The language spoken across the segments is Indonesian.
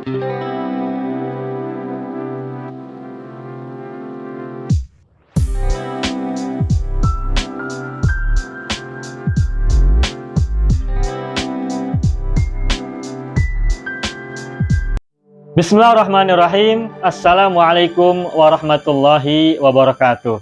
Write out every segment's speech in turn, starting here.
Bismillahirrahmanirrahim. Assalamualaikum warahmatullahi wabarakatuh.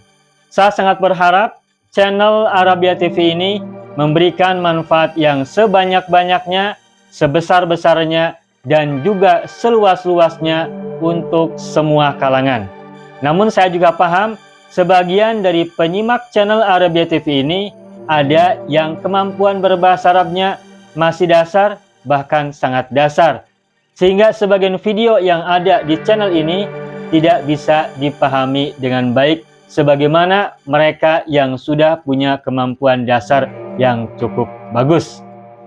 Saya sangat berharap channel Arabia TV ini memberikan manfaat yang sebanyak-banyaknya, sebesar-besarnya, dan juga seluas-luasnya untuk semua kalangan. Namun saya juga paham sebagian dari penyimak channel Arabia TV ini ada yang kemampuan berbahasa Arabnya masih dasar, bahkan sangat dasar, sehingga sebagian video yang ada di channel ini tidak bisa dipahami dengan baik sebagaimana mereka yang sudah punya kemampuan dasar yang cukup bagus.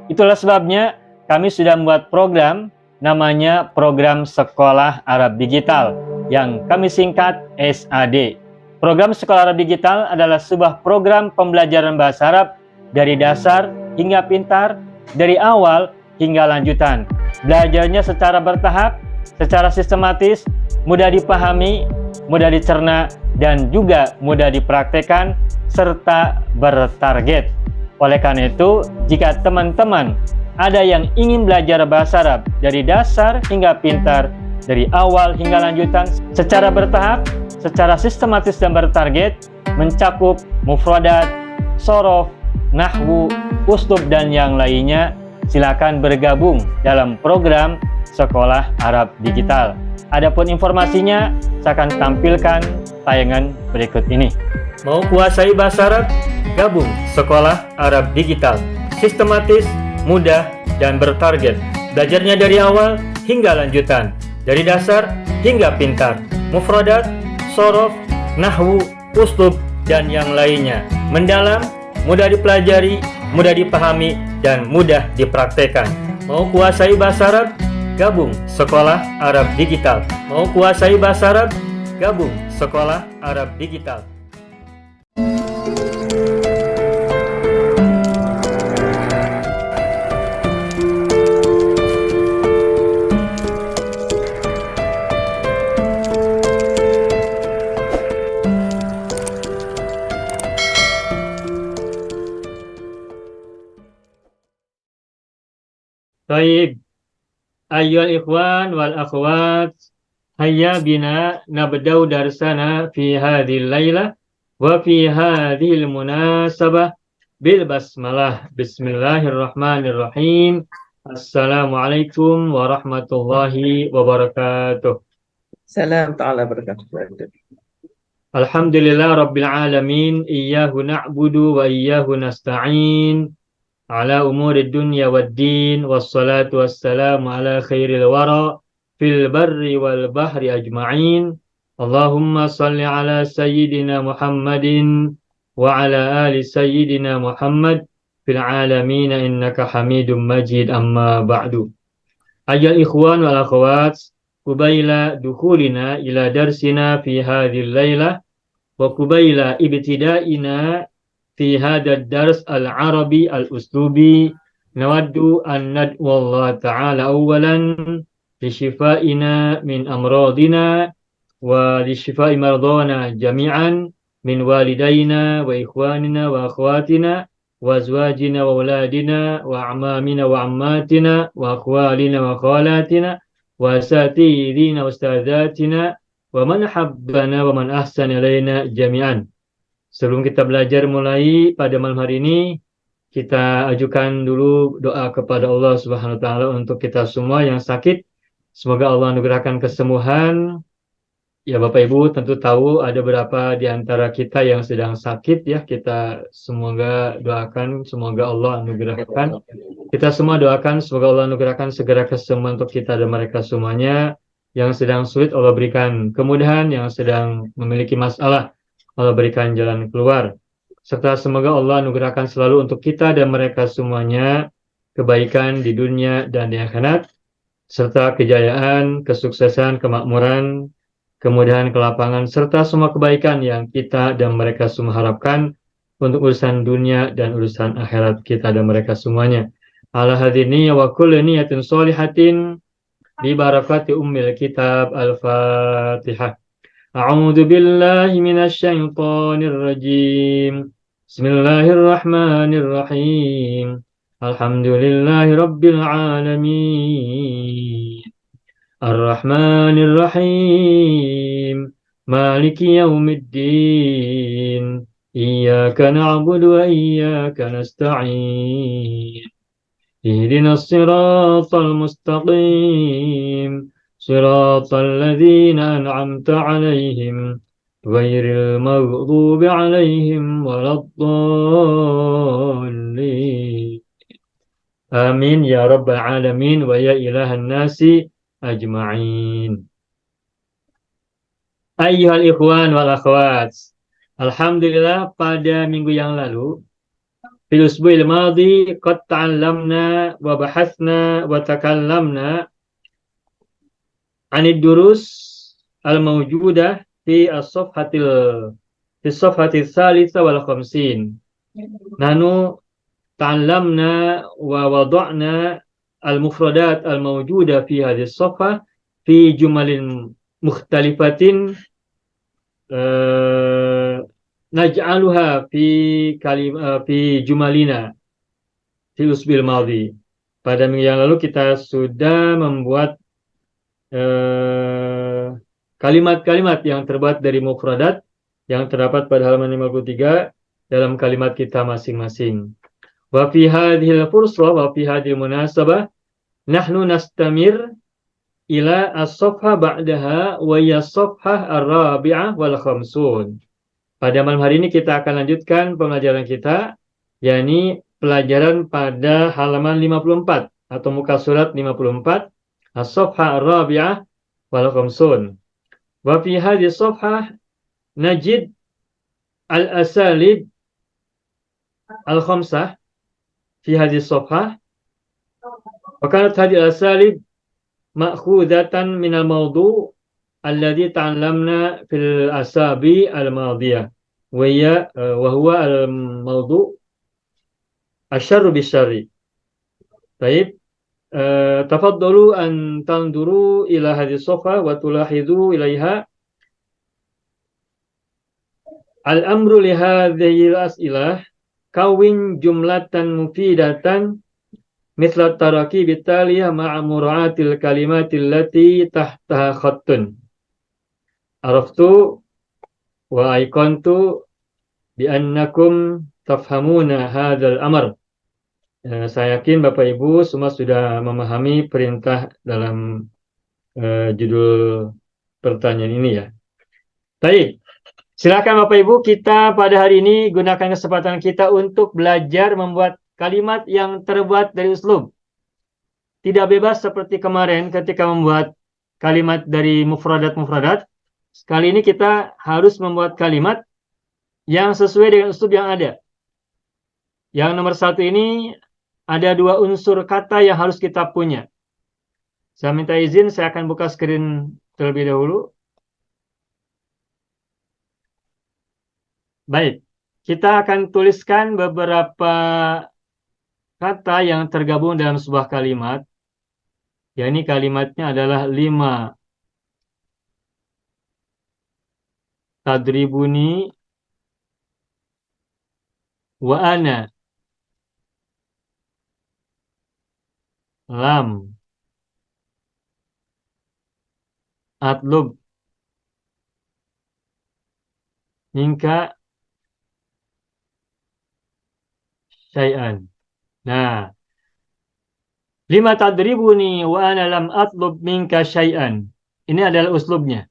Itulah sebabnya kami sudah membuat program namanya Program Sekolah Arab Digital yang kami singkat SAD. Program Sekolah Arab Digital adalah sebuah program pembelajaran bahasa Arab dari dasar hingga pintar, dari awal hingga lanjutan. Belajarnya secara bertahap, secara sistematis, mudah dipahami, mudah dicerna, dan juga mudah dipraktekkan, serta bertarget. Oleh karena itu, jika teman-teman ada yang ingin belajar bahasa Arab dari dasar hingga pintar, dari awal hingga lanjutan, secara bertahap, secara sistematis dan bertarget, mencakup mufradat, shorof, nahwu, uslub, dan yang lainnya, silakan bergabung dalam program Sekolah Arab Digital. Adapun informasinya, saya akan tampilkan tayangan berikut ini. Mau kuasai bahasa Arab? Gabung Sekolah Arab Digital. Sistematis, mudah, dan bertarget. Belajarnya dari awal hingga lanjutan, dari dasar hingga pintar, mufradat, shorof, nahwu, uslub, dan yang lainnya. Mendalam, mudah dipelajari, mudah dipahami, dan mudah dipraktekkan. Mau kuasai bahasa Arab? Gabung Sekolah Arab Digital. Mau kuasai bahasa Arab? Gabung Sekolah Arab Digital. Baik, ayyuhal ikhwan wal akhwat, hayya bina nabda'u darsana fi hadhil lailah wa fi hadhil munasabah bil basmalah. Bismillahirrahmanirrahim. Assalamualaikum warahmatullahi wabarakatuh. Salam ta'ala barakatuh. Alhamdulillah rabbil alamin, iyyahu na'budu wa iyyahu nasta'in. Ala umuri dunya waddin, wassalatu wassalamu ala khairil wara fil barri wal bahri ajma'in. Allahumma salli ala sayyidina Muhammadin wa ala ali sayyidina Muhammad fil alamin innaka hamidum majid, amma ba'du. Ayyuhal ikhwan wal akhwat, kubaila dukhulina ila darsina fi hadhil lailah wa kubaila ibtida'ina في هذا الدرس العربي الأسلوبي نود أن ندعو الله تعالى أولا لشفائنا من أمراضنا ولشفاء مرضانا جميعا من والدينا وإخواننا وأخواتنا وأزواجنا وأولادنا وأعمامنا وعماتنا وأخوالنا وخالاتنا وأساتذتنا وأستاذاتنا ومن حبنا ومن أحسن إلينا جميعا. Sebelum kita belajar mulai pada malam hari ini, kita ajukan dulu doa kepada Allah Subhanahu wa taala untuk kita semua yang sakit. Semoga Allah anugerahkan kesembuhan. Ya Bapak Ibu tentu tahu ada beberapa di antara kita yang sedang sakit ya. Kita semoga doakan semoga Allah anugerahkan. Kita semua doakan semoga Allah anugerahkan segera kesembuhan untuk kita dan mereka semuanya. Yang sedang sulit Allah berikan kemudahan, yang sedang memiliki masalah Allah berikan jalan keluar, serta semoga Allah anugerahkan selalu untuk kita dan mereka semuanya kebaikan di dunia dan di akhirat, serta kejayaan, kesuksesan, kemakmuran, kemudahan, kelapangan, serta semua kebaikan yang kita dan mereka semua harapkan untuk urusan dunia dan urusan akhirat kita dan mereka semuanya. Ala hadini wa kulli niyatin sholihatin ببركة أم الكتاب الفاتحة. أعوذ بالله من الشيطان الرجيم. بسم الله الرحمن الرحيم. الحمد لله رب العالمين. الرحمن الرحيم. مالك يوم الدين. إياك نعبد وإياك نستعين. اهدنا الصراط المستقيم. صراط الذين أنعمت عليهم غير المغضوب عليهم ولا الضالين. آمين يا رب العالمين ويا إله الناس أجمعين. Ayyuhal ikhwan wal akhwat. Alhamdulillah pada minggu yang lalu fil usbu'il madhi qad ta'allamna wa bahathna wa takallamna 'anid durus al-mawjudah fi as-safhatil tsalitsah wal khamsin. Nahnu ta'allamna wa wada'na al-mufradat al-mawjudah fi hadhihi as-safhah fi jumalin mukhtalifatin naj'aluha fi jumalina fi usbil madhi. Pada minggu yang lalu kita sudah membuat kalimat-kalimat yang terbuat dari mufradat yang terdapat pada halaman 53 dalam kalimat kita masing-masing. Wa fi hadhil fursah wa fi hadhil munasabah nahnu nastamir ila as-safha ba'daha wa ya as-safhah ar-rabi'ah wal khamsun. Pada malam hari ini kita akan lanjutkan pembelajaran kita, yakni pelajaran pada halaman 54 atau muka surat 54, as-safha ar-rabi'ah wal khamsun. Wa fi hadhihi as-safhah najid al-asalib al-khamsah fi hadhihi as-safhah. Wa kanat hadhihi al-asalib ma'khudatan min al-mawdu' alladhi ta'allamna fil asabi al-madiyah wa huwa al-mawdu' asyarru bisyarri. Baik, tafaddalu an tanzuru ila hadhihi as-safha wa tulahidhu ilaiha al-amru li hadhihi al-as'ilah kawin jumlatan mufidatan misla tarakib taliyah ma'a mura'atil kalimatil lati tahtaha khattun. Araftu wa aiqantu bi annakum tafhamuna hadzal amr. Saya yakin Bapak Ibu semua sudah memahami perintah dalam judul pertanyaan ini ya. Baik, silakan Bapak Ibu, kita pada hari ini gunakan kesempatan kita untuk belajar membuat kalimat yang terbuat dari uslub. Tidak bebas seperti kemarin ketika membuat kalimat dari mufradat-mufradat. Kali ini kita harus membuat kalimat yang sesuai dengan uslub yang ada. Yang nomor satu ini ada dua unsur kata yang harus kita punya. Saya minta izin, saya akan buka screen terlebih dahulu. Baik, kita akan tuliskan beberapa kata yang tergabung dalam sebuah kalimat. Ya, ini kalimatnya adalah 5 tadribuni wa ana lam atlub minka syai'an. Nah, 5 tadribuni wa ana lam atlub minka syai'an. Ini adalah uslubnya.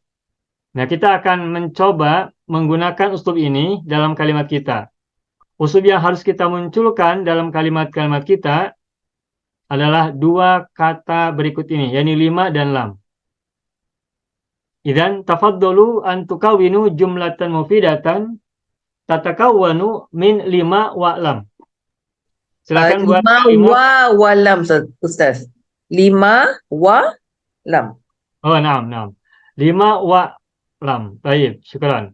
Nah, kita akan mencoba menggunakan uslub ini dalam kalimat kita. Uslub yang harus kita munculkan dalam kalimat-kalimat kita adalah dua kata berikut ini, yakni 5 dan lam. Idzan tafaddalu an tukawwinu jumlatan mufidatan tatakawwanu min 5 wa lam. Silakan buat lima wa lam, Ustaz. 5 wa lam. Oh, naam. 5 wa lam. Baik, syukran.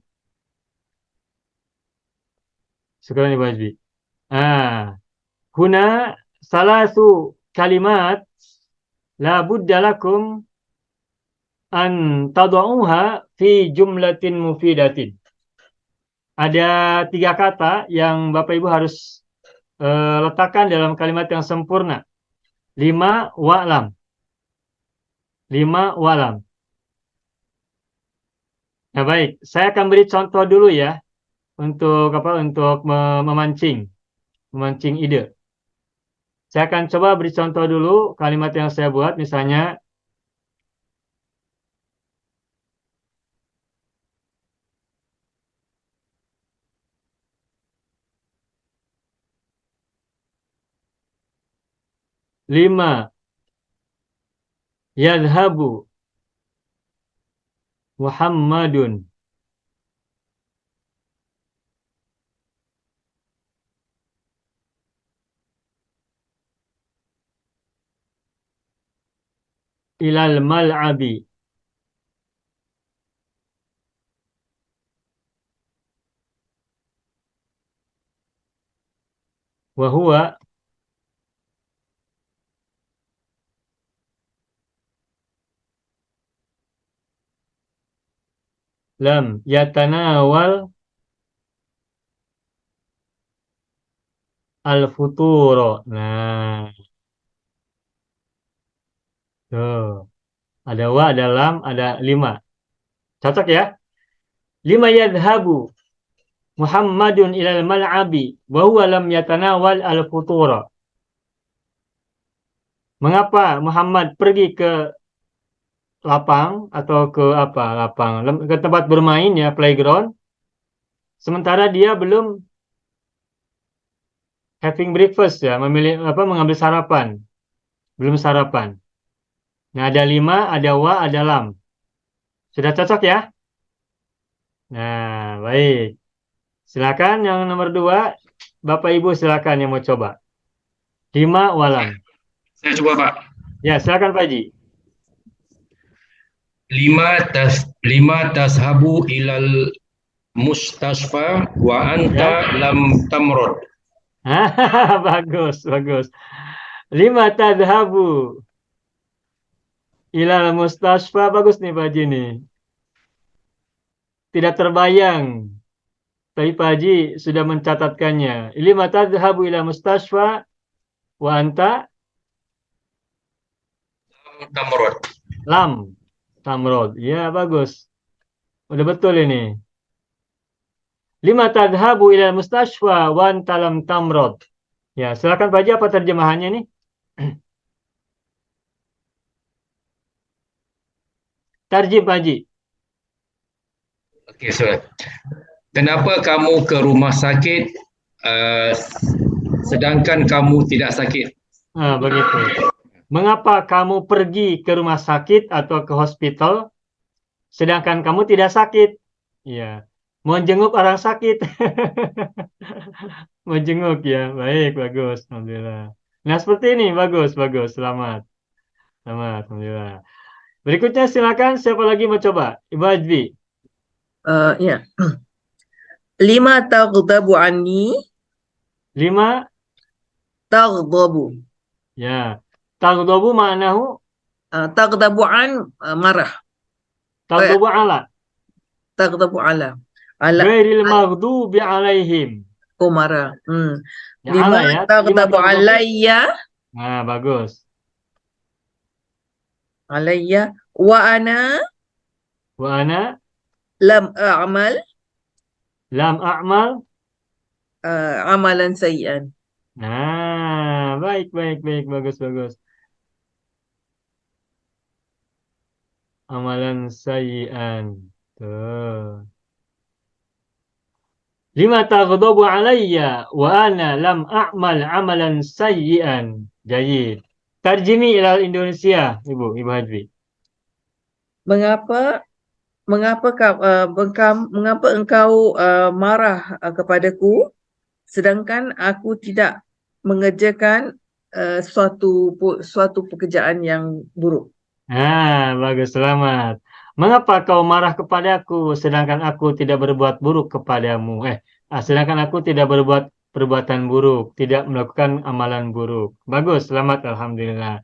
Syukran Ibu Azbi. Huna salasu kalimat La budda lakum an tad'uha fi jumlatin mufidatin. Ada 3 kata yang Bapak Ibu harus letakkan dalam kalimat yang sempurna. 5 wa'lam. 5 wa'lam. Nah, baik, saya akan beri contoh dulu ya untuk memancing ide. Saya akan coba beri contoh dulu kalimat yang saya buat, misalnya lima yadhabu Muhammadun ilal mal'abi wa huwa lam yatanawal al-futuro. Nah, tuh. Ada wa, ada lam, ada 5. Cocok ya? 5 yadhabu Muhammadun ilal mal'abi wa huwa lam yatanawal al-futuro. Mengapa Muhammad pergi ke lapang atau ke ke tempat bermain ya, playground, sementara dia belum having breakfast ya, mengambil sarapan, belum sarapan. Nah, ada 5, ada wa, ada lam. Sudah cocok ya? Nah, baik. Silakan yang nomor 2, Bapak Ibu silakan yang mau coba. 5 walam. Saya coba, Pak. Ya, silakan Pak Haji. 5 tashabu ilal mustasfa wa anta lam tamrod. Bagus, bagus. 5 tadhabu ilal mustasfa. Bagus nih Pak Haji nih. Tidak terbayang, tapi Pak Haji sudah mencatatkannya. 5 tadhabu ilal mustasfa wa anta Tamrod. lam tamrod. Ya, bagus. Udah betul ini. 5 tadhabu ilal mustasfa wa anta lam tamrod. Ya, silakan Pak Haji, apa terjemahannya nih? Tarjim Pak Haji. Okey, so kenapa kamu ke rumah sakit sedangkan kamu tidak sakit? Begitu. Mengapa kamu pergi ke rumah sakit atau ke hospital sedangkan kamu tidak sakit? Ya, mau jenguk orang sakit. Mau jenguk ya. Baik, bagus. Alhamdulillah. Nah, seperti ini. Bagus, bagus. Selamat. Selamat. Alhamdulillah. Berikutnya silakan, siapa lagi mau coba? Ibu Ajbi. Ya. 5 taghdabu anni. 5. Taghdabu. Ya. Taghdabu ma'nahu? Taghdabu an marah. Taghdabu ala. Taghdabu ala. Ala Ghairil maghdubi alaihim. marah. Ya, 5 ala ya. taghdabu alayya. Nah, bagus. Alayya wa ana Wa ana lam a'mal lam a'mal. amalan sayyi'an. Nah, baik, baik, baik. Bagus, bagus. Amalan sayyi'an. Tuh. 5 taghdabu alayya wa ana lam a'mal amalan sayyi'an. Jayid. Tarjimi ila Indonesia, Ibu Hajwi. Mengapa engkau marah kepadaku sedangkan aku tidak mengerjakan suatu pekerjaan yang buruk? Bagus, selamat. Mengapa kau marah kepadaku sedangkan aku tidak berbuat buruk kepadamu? Sedangkan aku tidak berbuat perbuatan buruk, tidak melakukan amalan buruk. Bagus, selamat, alhamdulillah.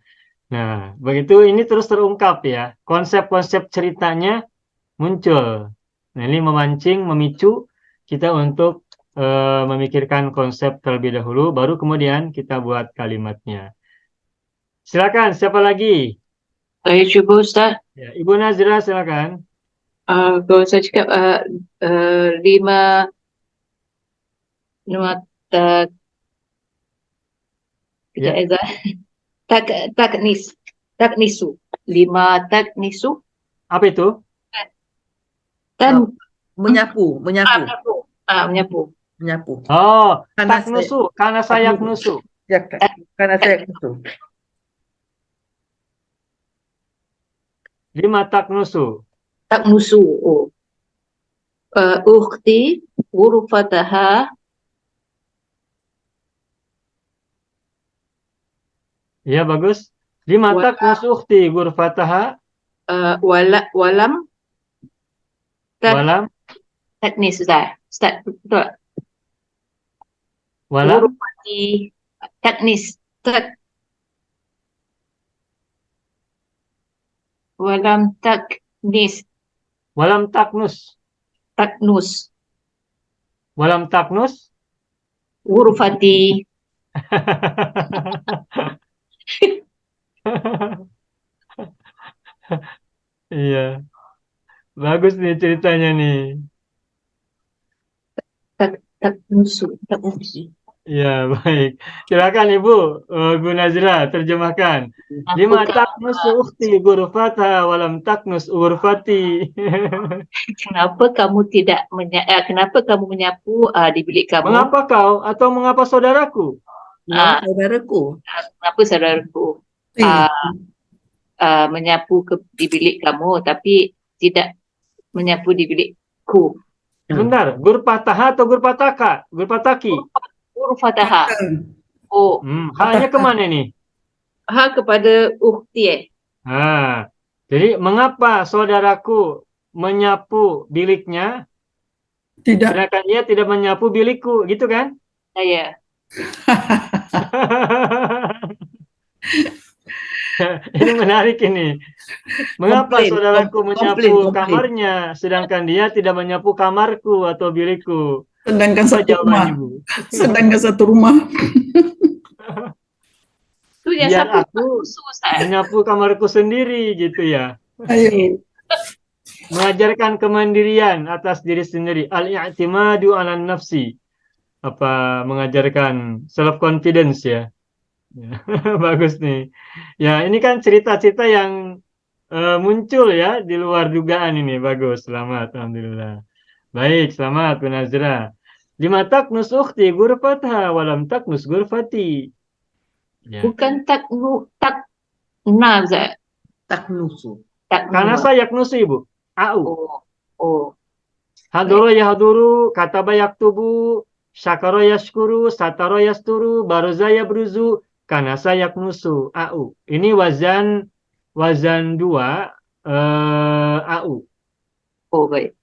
Nah, begitu ini terus terungkap ya. Konsep-konsep ceritanya muncul. Nah, ini memancing, memicu kita untuk memikirkan konsep terlebih dahulu, baru kemudian kita buat kalimatnya. Silakan, siapa lagi? Saya cuba Ustaz. Ya, Ibu Nazira, silakan. Kalau saya cakap lima tak Ya, kejap taknisu. Lima taknisu apa itu? dan Menyapu, menyapu, menyapu. Menyapu. menyapu. Oh, Karena taknusu, karena saya knusu. Ya, karena saya itu. 5 taknusu. Taknusu. Oh. Ukhti ghurfataha Ya, bagus. 5 Wala- taknusu ukhti ghurfataha walam walam taknis Ustaz. Ustaz, betul. walam Ghurfati taknis. Walam taknis. walam taknus. Taknus. Walam taknus. Ghurfati. Iya, bagus nih ceritanya nih. Taknusu. Taknusu. Iya, baik. Silakan Ibu, Bu Nazira, terjemahkan. 5 taknusu ukhti ghurfataha walam taknus ghurfati. Kenapa kamu tidak kenapa kamu menyapu di bilik kamu? Mengapa kau atau mengapa saudaraku? Mengapa saudaraku? Kenapa saudaraku menyapu di bilik kamu tapi tidak menyapu di bilikku? Sebentar, ghurfataha atau ghurfataka? Ghurfataki. Ghurfataha. Oh, Hanya kemana nih? kepada ukhti Jadi mengapa saudaraku menyapu biliknya, Tidak. sedangkan dia tidak menyapu bilikku, gitu kan? saya. Ini menarik ini. Mengapa Komplain, saudaraku menyapu komplain. kamarnya, sedangkan dia tidak menyapu kamarku atau bilikku? Sedangkan Apa satu rumah. jawabannya, Bu? Sedangkan satu rumah. Itu yang Biar sapu aku Ustaz. menyapu kamarku sendiri, gitu ya. Ayo. Mengajarkan kemandirian atas diri sendiri. Al-i'timadu 'alan nafsi. Mengajarkan self confidence ya. Bagus nih. Ya, ini kan cerita-cerita yang muncul ya di luar dugaan ini. Bagus, selamat, alhamdulillah. Baik, selamat Bu Nazra. 5 taknus ukhti ghurfatha walam taknus ghurfati. Ya. Bukan takna Ustaz. Taknusu. Karena saya yaknusu Ibu. Au. Oh. Hadoro yahduru, kataba yaktubu, syakara yashkuru, satara yasturu, baroza yabruzu, kanasa yaknusu. Au. Ini wazan 2 au. Oh, baik.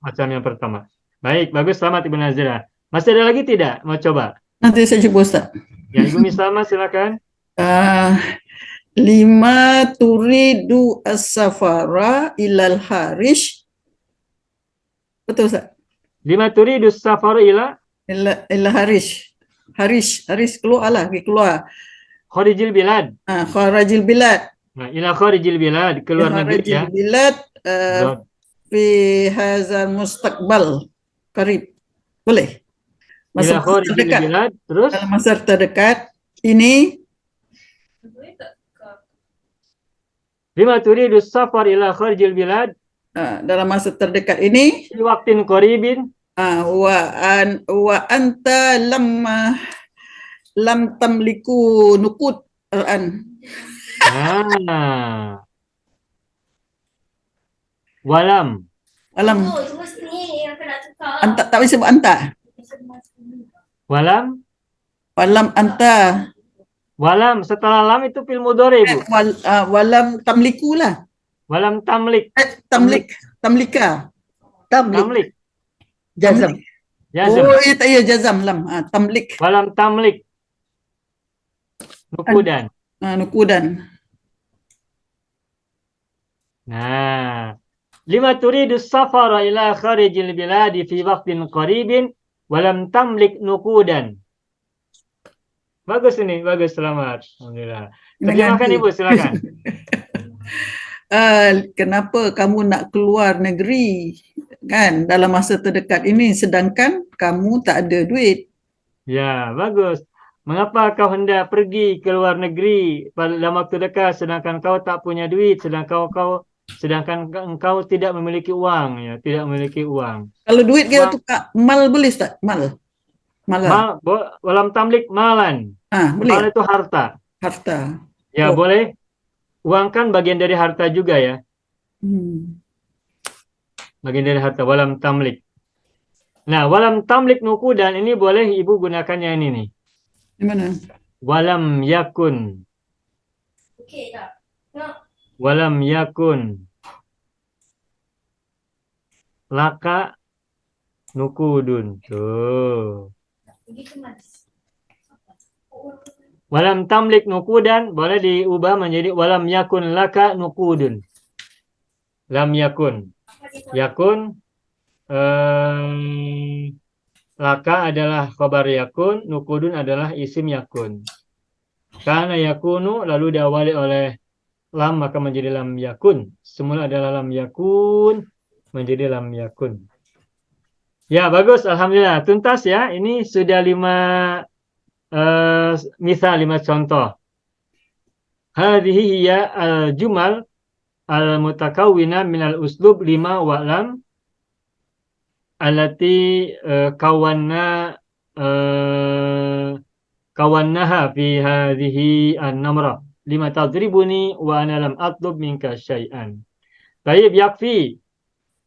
Macam yang pertama. Baik, bagus, selamat Ibu Nazira. Masih ada lagi tidak? Mau coba? Nanti saya coba Ustaz. Ya, Ibu Misalma silakan. 5 turidu as-safara ilal harish. Betul Ustaz? 5 turidu safar ila Ilal harish. Harish keluar lah, keluar. kharijil bilad. Kharajil bilad. Nah, ila kharijil bilad, keluar negeri ya. Kharajil bilad Betul. fi hazal mustaqbal qarib. Boleh? Ila Masa kharijil terdekat. bilad, terus Dalam masa terdekat ini 5 turidu safar ila kharijil bilad dalam masa terdekat ini fi waqtin qaribin wa anta lam tamliku nuqud al-an. Walam Alam anta, tak boleh sebut anta. walam Walam anta setelah lam itu fil mudhari Bu. walam tamliku lah. Walam tamlik. Tamlika. Tamlik. Jazam. Yazam. Oh, iya jazam lam. Tamlik. Walam tamlik. Nukudan. Nukudan. Nah, lima turidu safara ila kharijil biladi fi waqtin qaribin walam tamlik nukudan. Bagus ini, bagus, selamat. Alhamdulillah. Terjemahkan Mengerti. Ibu, silakan. Kenapa kamu nak keluar negeri kan dalam masa terdekat ini sedangkan kamu tak ada duit? Ya, bagus. Mengapa kau hendak pergi ke luar negeri dalam waktu dekat sedangkan kau tak punya duit, sedangkan engkau tidak memiliki uang, ya, tidak memiliki uang. Kalau duit kita Uang tukar mal boleh tak? Mal. Mala. walam tamlik malan. Boleh Mal tak? itu harta. Harta. Ya, Oh. boleh. Uang kan bagian dari harta juga ya. Bagian dari harta, walam tamlik. Nah, walam tamlik nukudan ini boleh Ibu gunakannya ini nih. Di mana? Walam yakun. Walam yakun laka nukudun. Tuh. Walam tamlik nukudan boleh diubah menjadi walam yakun laka nukudun. Lam yakun. Yakun laka adalah khabar yakun, nukudun adalah isim yakun. Karena yakunu lalu diawali oleh lam maka menjadi lam yakun. Semula adalah lam yakun menjadi lam yakun. Ya, bagus. Alhamdulillah. Tuntas ya. Ini sudah 5 misal, 5 contoh. Hadhihi hiya al-jumal al-mutakawwina minal uslub 5 wa'lam allati kawannaha fi hadhihi an-namra. Lima tadribuni wa ana lam atlub minka syai'an. Baik, yakfi.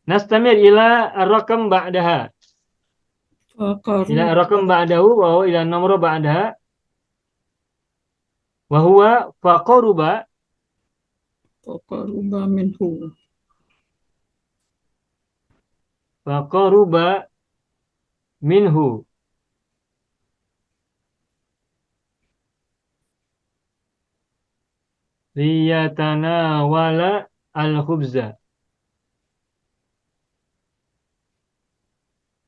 Nastamir ila ar-raqam ba'daha. Ila ar-raqam ba'dahu wa huwa ila an-namra ba'daha. Wa huwa faqaruba minhu. faqaruba minhu. Liyatanawala al-khubza.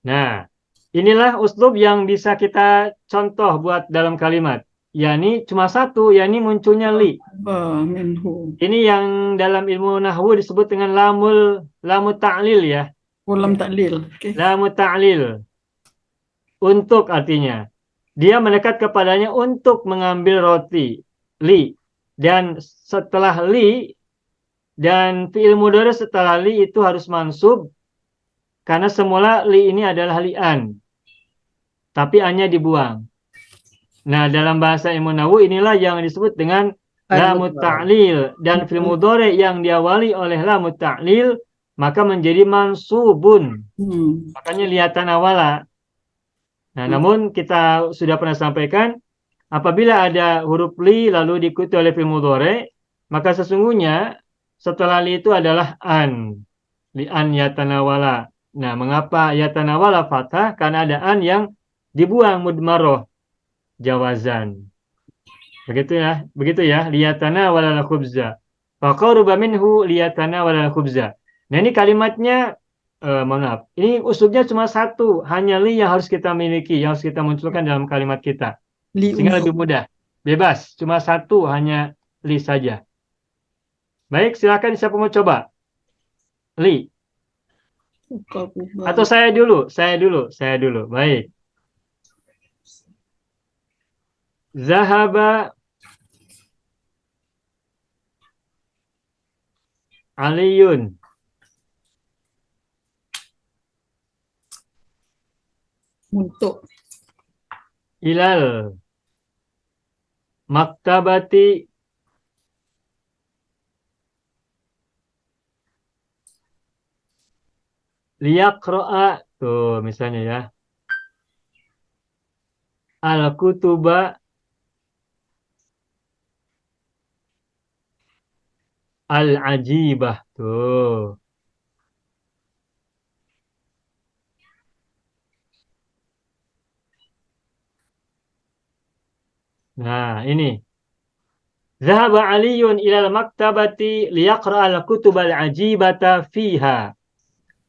Nah, inilah uslub yang bisa kita contoh buat dalam kalimat. Yani cuma satu, yani munculnya li. Minhu. Ini yang dalam ilmu nahwu disebut dengan lamu ta'lil ya. Lam taklil. Okay. Lamu ta'lil. Untuk artinya. Dia mendekat kepadanya untuk mengambil roti. Li. Dan setelah li dan fi'il mudhari setelah li itu harus mansub karena semula li ini adalah li'an. Tapi an-nya dibuang. Nah, dalam bahasa ilmu nahwu inilah yang disebut dengan lamut ta'lil dan fi'il mudhari yang diawali oleh lamut ta'lil maka menjadi mansubun. Makanya lihatan awala. Nah, namun kita sudah pernah sampaikan apabila ada huruf li lalu diikuti oleh fi'il mudhari maka sesungguhnya setelah li itu adalah an. Li an yatanawala. Nah, mengapa yatanawala fathah? Karena ada an yang dibuang mudmaroh jawazan. Begitu ya. Liyatana walal khubza. Faqaruba minhu liyatana walal khubza. Nah, ini kalimatnya maaf. Ini usulnya cuma satu, hanya li yang harus kita miliki, yang harus kita munculkan dalam kalimat kita. Sehingga lebih mudah. Bebas, cuma satu, hanya li saja. Baik, silakan siapa mau coba? Li. Atau saya dulu. Baik. Zahaba Aliyun. Untuk. Ilal. Maktabati. Liyaqra'a. Tuh, misalnya ya. Al-kutuba. Al-ajibah. Tuh. Nah, ini. Zahaba Aliyun ilal maktabati liyaqra'al kutubal ajibata fiha.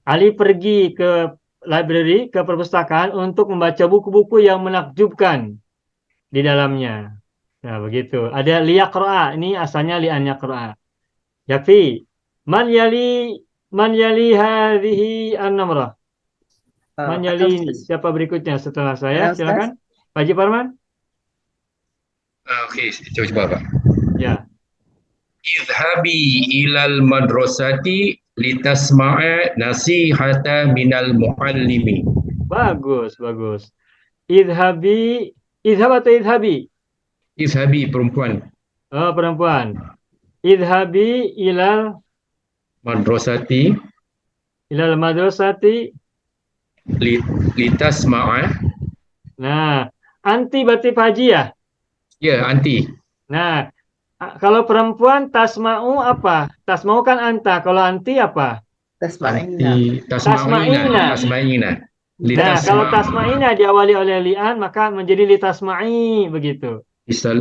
Ali pergi ke library, ke perpustakaan untuk membaca buku-buku yang menakjubkan di dalamnya. Nah, begitu. Ada liyaqra'a, ini asalnya li'an yaqra'a. Yakfi. Man yali hadhihi an-namrah. Man yali ini. Siapa berikutnya setelah saya? Ustaz. Silakan. Pak Haji Parman. Okey, cuba Pak. Ya. Idhabi ilal madrasati litasma'a nasihata minal muallimi. Bagus, bagus. Idhabi. Idhab atau idhabi? Idhabi perempuan. Oh, perempuan. Idhabi ilal Madrasati madrasati. litasma'a. Nah, anti berarti Pak Haji ya? Ya, anti. Nah, kalau perempuan tasma'u apa? Tasma'u kan anta. Kalau anti apa? Tasma'ina. Tasma'ina. Tasma'ina. Nah, kalau tasma'ina diawali oleh li'an, maka menjadi litasma'i. Begitu.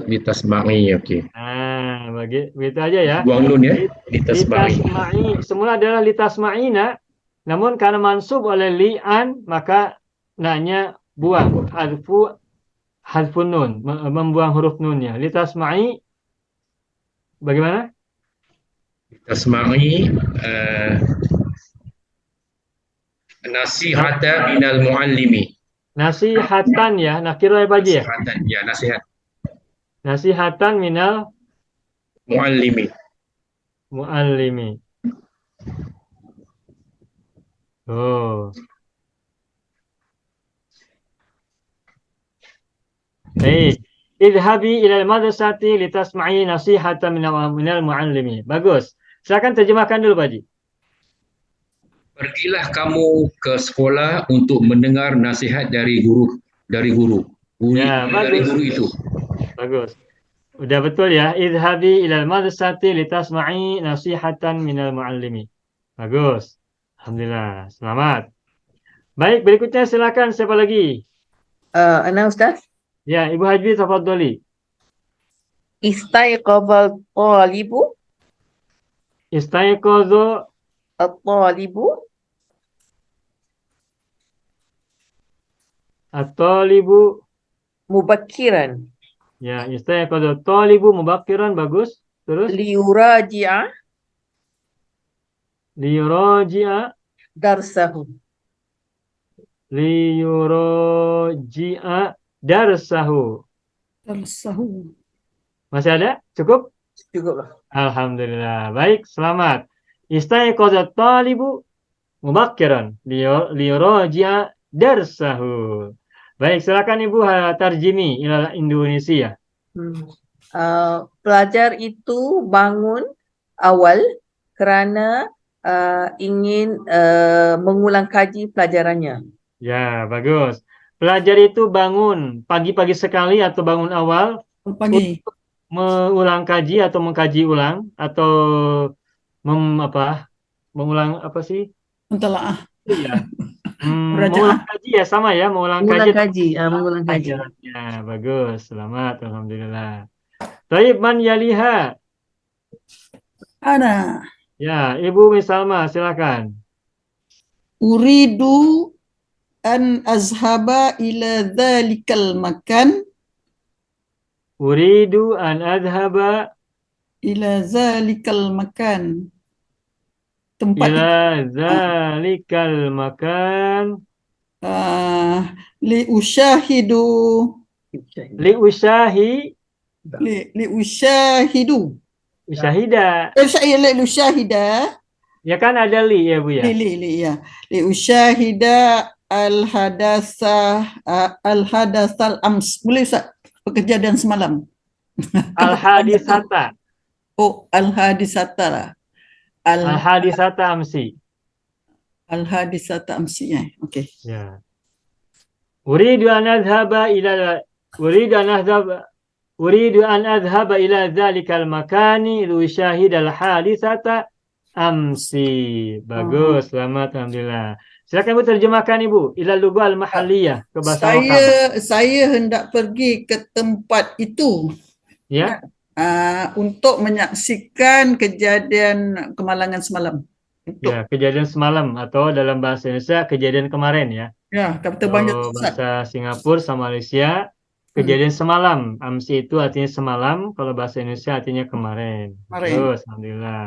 Litasma'i, okey. Nah, begitu aja ya. Buang nun ya. Litasma'i. Litasma'i. Semula adalah litasma'ina. Namun karena mansub oleh li'an, maka naknya buang. Hadfun nun. Membuang huruf nunnya. Litasma'i. Bagaimana? Litasma'i nasihata minal muallimi. Nasihatan ya. Nakirah ya Pak Haji ya? Nasihatan, ya, nasihat Nasihatan minal muallimi. muallimi. Oh. Baik. Idhabi ilal madrasati litasma'i nasihatan minal muallimi. Bagus. Silakan terjemahkan dulu Pak Haji. Pergilah kamu ke sekolah untuk mendengar nasihat dari guru. Dari Ya, bagus. guru itu. Bagus. Udah betul ya. Idhabi ilal madrasati litasma'i nasihatan minal muallimi. Bagus. Alhamdulillah. Selamat. Baik, berikutnya silakan siapa lagi? Ana Ustaz. Ya, Ibu Haji tafadhali. Istaiqadha at-talibu Istaiqadha at-talibu at-talibu. mubakkiran Ya, istaiqadha at-talibu mubakkiran. Bagus. Terus liyuraji'a liyuraji'a darsahu. liyuraji'a darsahu. Darsahu. Masih ada? Cukup? Cukuplah. Alhamdulillah. Baik, selamat. Istaiqadha at-talibu mubakkiran liyuraji'a darsahu. Baik, silakan Ibu tarjimi ila Indonesia. Pelajar itu bangun awal kerana ingin mengulang kaji pelajarannya. Ya, bagus. Pelajar itu bangun pagi-pagi sekali atau bangun awal Pagi. mengulang kaji atau mengkaji ulang atau mengulang apa sih? Mentelaah. Ya. Merajaah. Mengulang kaji ya sama ya, mengulang Mengulang kaji. kaji, mengulang kaji. Ya, bagus. Selamat, alhamdulillah. Taib man yaliha. Ana. Ya, Ibu Misalma silakan. Uridu an azhaba ila dhalikal makan. Uridu an adhaba Ila zalikal makan. Tempat ila zalikal makan li usyahidu li usyahidu usyahida. li usyahida Ya kan ada li ya Bu ya. li ya li usyahida al hadasal ams. Boleh Ustaz? Kejadian semalam. Al hadisata. Oh, al hadisata lah. Al hadisata amsi. Al hadisata amsi. Okey. Ya. Uridu an adhaba ila zalikal makani li usyahida al hadisata amsi. Bagus, selamat, alhamdulillah. Silakan Ibu terjemahkan Ibu ila lughah al-mahalliyah ke bahasa lokal. Saya hendak pergi ke tempat itu. Ya. untuk menyaksikan kejadian kemalangan semalam. Untuk Ya, kejadian semalam atau dalam bahasa Indonesia kejadian kemarin ya. kata banyak Kalau Ustaz. bahasa Singapura sama Malaysia kejadian semalam. Amsi itu artinya semalam, kalau bahasa Indonesia artinya kemarin. Kemarin. Terus, alhamdulillah.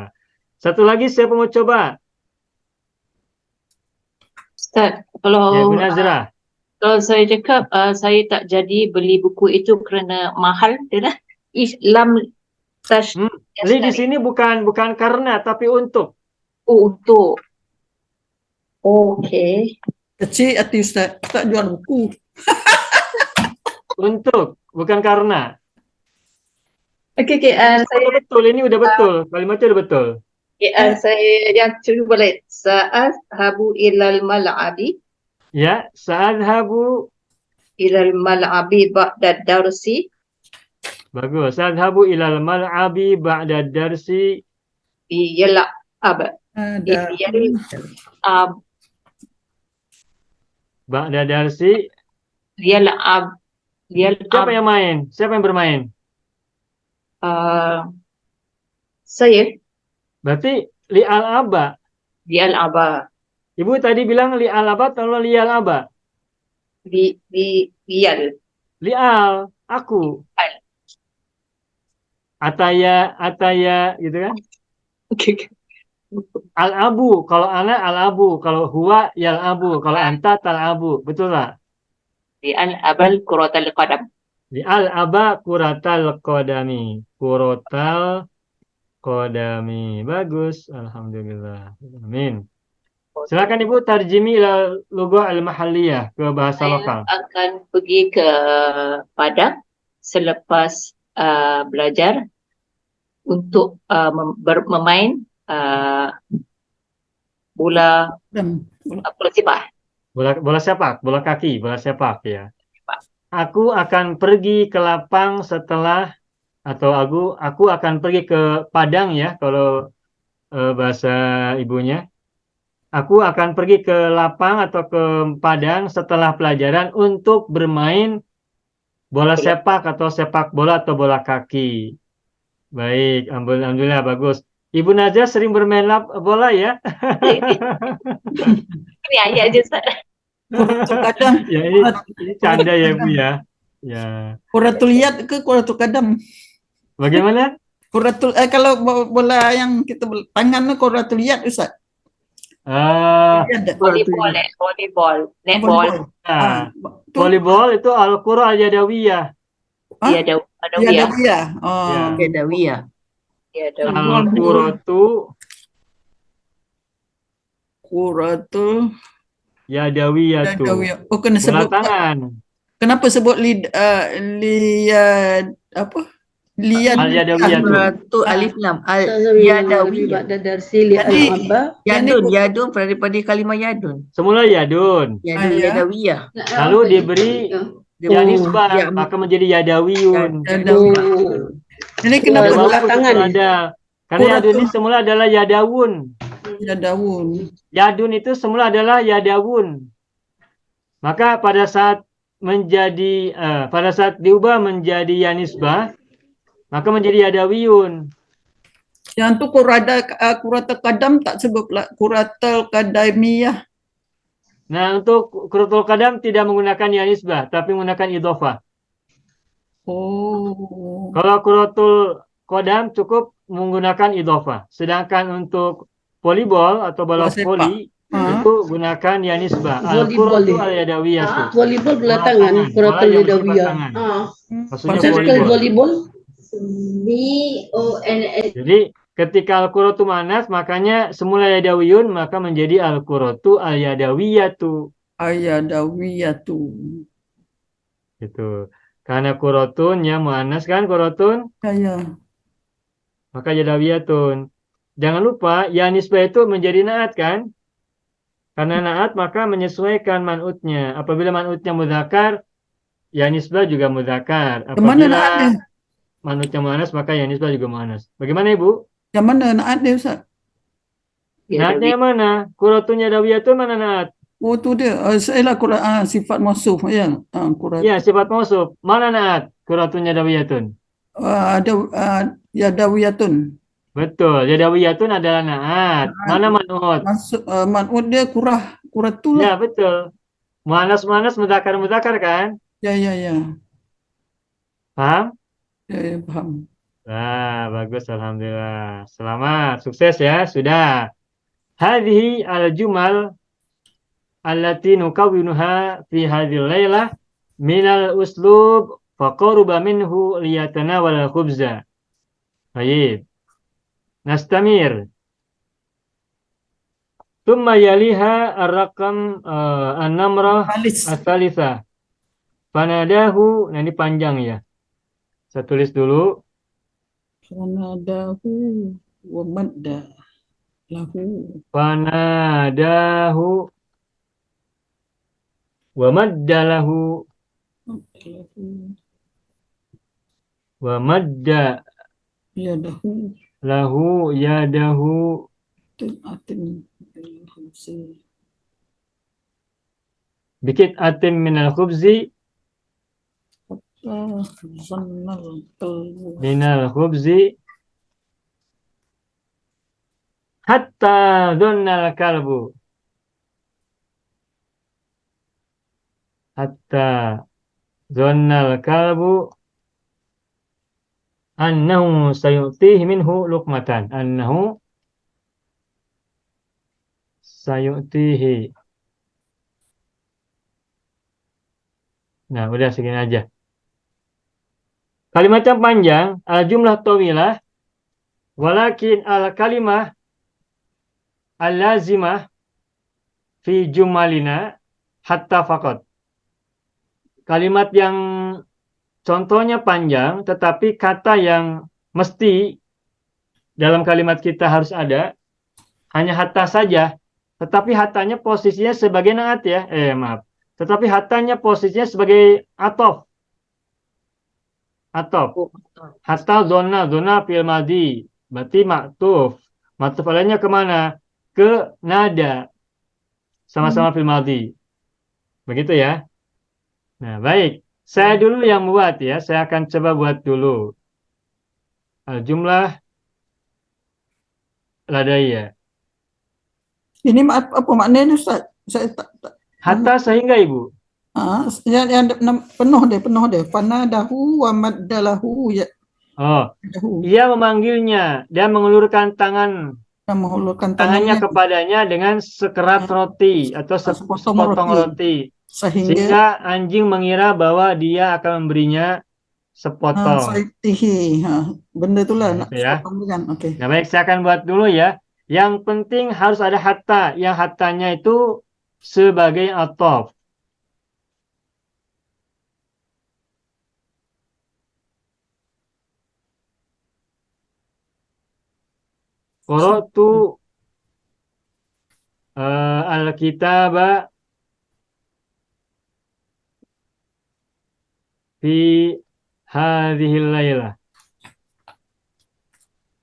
Satu lagi siapa mau coba? Ustaz, Ya, kalau Bu Nazrah. kalau saya cakap saya tak jadi beli buku itu kerana mahal, dia dah. Islam tash Li di sini bukan karena tapi untuk. untuk. Okey. Kecil hati Ustaz, tak jual buku. Untuk, bukan karena. Okey, Udah betul, ini udah betul. Kalimatnya udah betul. saya yang cuba balik. Sa'adhabu ilal mal'abi Ya, sa'adhabu. ba'da darsi Bagus. Sa'adhabu ilal mal'abi ba'da darsi. yal'ab. Ada. Yal'ab. Ba'da darsi. Yal'ab. Siapa yang main? Siapa yang bermain? Saya Berarti li'al aba. yal'aba. Ibu tadi bilang li'al aba atau li'al aba? Yal. Li'al, aku. Al. Ataya gitu kan? Okey. Al-abu, kalau anak al-abu, kalau huwa yal-abu, kalau anta tal-abu. Betul tak? Yal'abal kuratal qadam. Li'al aba kuratal qadami. Kuratal qadami. Bagus, alhamdulillah. Amin. Silakan Ibu tarjimi ila lughah al-mahalliyah ke bahasa Saya lokal. akan pergi ke Padang selepas belajar untuk bermain bola sepak. Bola sepak, bola kaki, bola sepak ya. Aku akan pergi ke lapang setelah atau aku akan pergi ke Padang ya kalau bahasa ibunya. Aku akan pergi ke lapang atau ke Padang setelah pelajaran untuk bermain bola sepak atau sepak bola atau bola kaki. Baik, alhamdulillah bagus. Ibu Najah sering bermain bola ya? Ini ayat je Ustaz. Kadang Ya ini canda ya Bu ya. Ya. Kuratul yad ke kuratul kadam? Bagaimana? Kalau bola yang kita tangan tu kuratul yad Ustaz. Volleyball, netball. Nah, volleyball itu Al-Qur'an Al-Yadawiyah. Yadawiyah. Oh. Yadawiyah. Al-Qur'atu Kuratul Yadawiyatu. Yadawiyah. Oh, kena Bola sebut tangan. Kenapa sebut liyad apa? Liyad Al-Yadawiyatu. Al-Quratu alif lam. Al-Yadawiyah. Jadi Yadun daripada kalimah yadun. Semula Yadun. Yadun ya. Yadawiyah. Lalu diberi ya nisbah, maka menjadi Yadawiyun. Jadi kenapa Ada bola wawu tangan? ada. Karena Yadun ini semula adalah Yadawun. Yadawun. Yadun itu semula adalah Yadawun. Maka pada saat diubah menjadi yanisbah, maka menjadi Yadawiyun. Yang tu kuratul kadam tak sebut pula kuratul kadamiyah. Nah, untuk kuratul kadam tidak menggunakan yanisbah, tapi menggunakan idhofah. Oh. Kalau kuratul kadam cukup menggunakan idhofah. Sedangkan untuk volleyball atau bola voli itu gunakan yanisbah. Al-quratu al-yadawiyah. Volleyball bola tangan, kuratul yadawiyah. Maksudnya volleyball VOLS. Jadi ketika al-quratu manas makanya semula yadawiyun maka menjadi al-quratu al-yadawiyatu. Al-yadawiyatu. Gitu. Karena kurotunnya muannas kan kurotun? Ya. Maka yadawiyatun. Jangan lupa ya nisbah itu menjadi naat kan? Karena naat maka menyesuaikan man'utnya. Apabila man'utnya mudzakkar, ya nisbah juga mudzakkar. Kemana naatnya? Man'utnya muannas maka ya nisbah juga muannas. Bagaimana Ibu? Yang mana naatnya Ustaz? Naatnya yang mana? Kurotun yadawiyatun mana naat? Oh tu dia. Saya lah sifat mausuf ya. Ya, sifat mausuf. Mana naat? Kurotun yadawiyatun. Ada yadawiyatun. Betul. Yadawiyatun adalah naat. Mana man'ut? Masuk man'ud dia kuratul Ya, lah. betul. Muannas mudzakkar kan? Ya, ya, ya. Paham? Ya, ya, paham. Nah, bagus, alhamdulillah. Selamat, sukses ya, sudah. Hadhihi al-jumal allati nukawwinuha fi hadhil lailah minal uslub faqaruba minhu liyatanawal khubza. Baik. Nastamir. Thumma yaliha ar-raqam an-namrah Halis. ats-tsalitsah. Fanadahu, nah ini panjang ya. Saya tulis dulu. Fanadahu wa madda lahu. Fanadahu wa maddalahu wa madda Yadahu lahu yadahu atin bikit atim minal khubzi zannal qalbu minal khubzi hatta dhonnal kalbu hatta dhonnal kalbu annahu sayu'tihi minhu luqmatan annahu sayu'tihi. Nah, udah segini aja. Kalimat yang panjang, al-jumlah tawilah, walakin al-kalimah al-lazimah fi jumalina hatta faqat. Kalimat yang contohnya panjang, tetapi kata yang mesti dalam kalimat kita harus ada, hanya hatta saja. Tetapi hatanya posisinya sebagai naat ya. Maaf. Tetapi hatanya posisinya sebagai atof. Atof. Hatta zona fil madi. Berarti maktuf. Maktuf alainya kemana? Ke nada. Sama-sama fil madi. Begitu ya. Nah, baik. Saya dulu yang buat ya. Saya akan coba buat dulu. Jumlah ladaiya. Ini apa maknanya Ustaz? Saya tak. Hatta sehingga Ibu. Yang penuh deh. Fanadahu wa maddalahu ya. Oh, Dahu. ia memanggilnya dan mengulurkan tangannya Mengulurkan tangannya kepadanya dengan sekerat roti atau sepotong roti. Sehingga anjing mengira bahwa dia akan memberinya sepotong. Saitihi. Benda itulah Nah, nak itu ya. sepotong kan. Oke. Nah, baik, saya akan buat dulu ya. Yang penting harus ada hatta. Yang hattanya itu sebagai atof. Qara'tu al-kitaba fi hadhil lailah.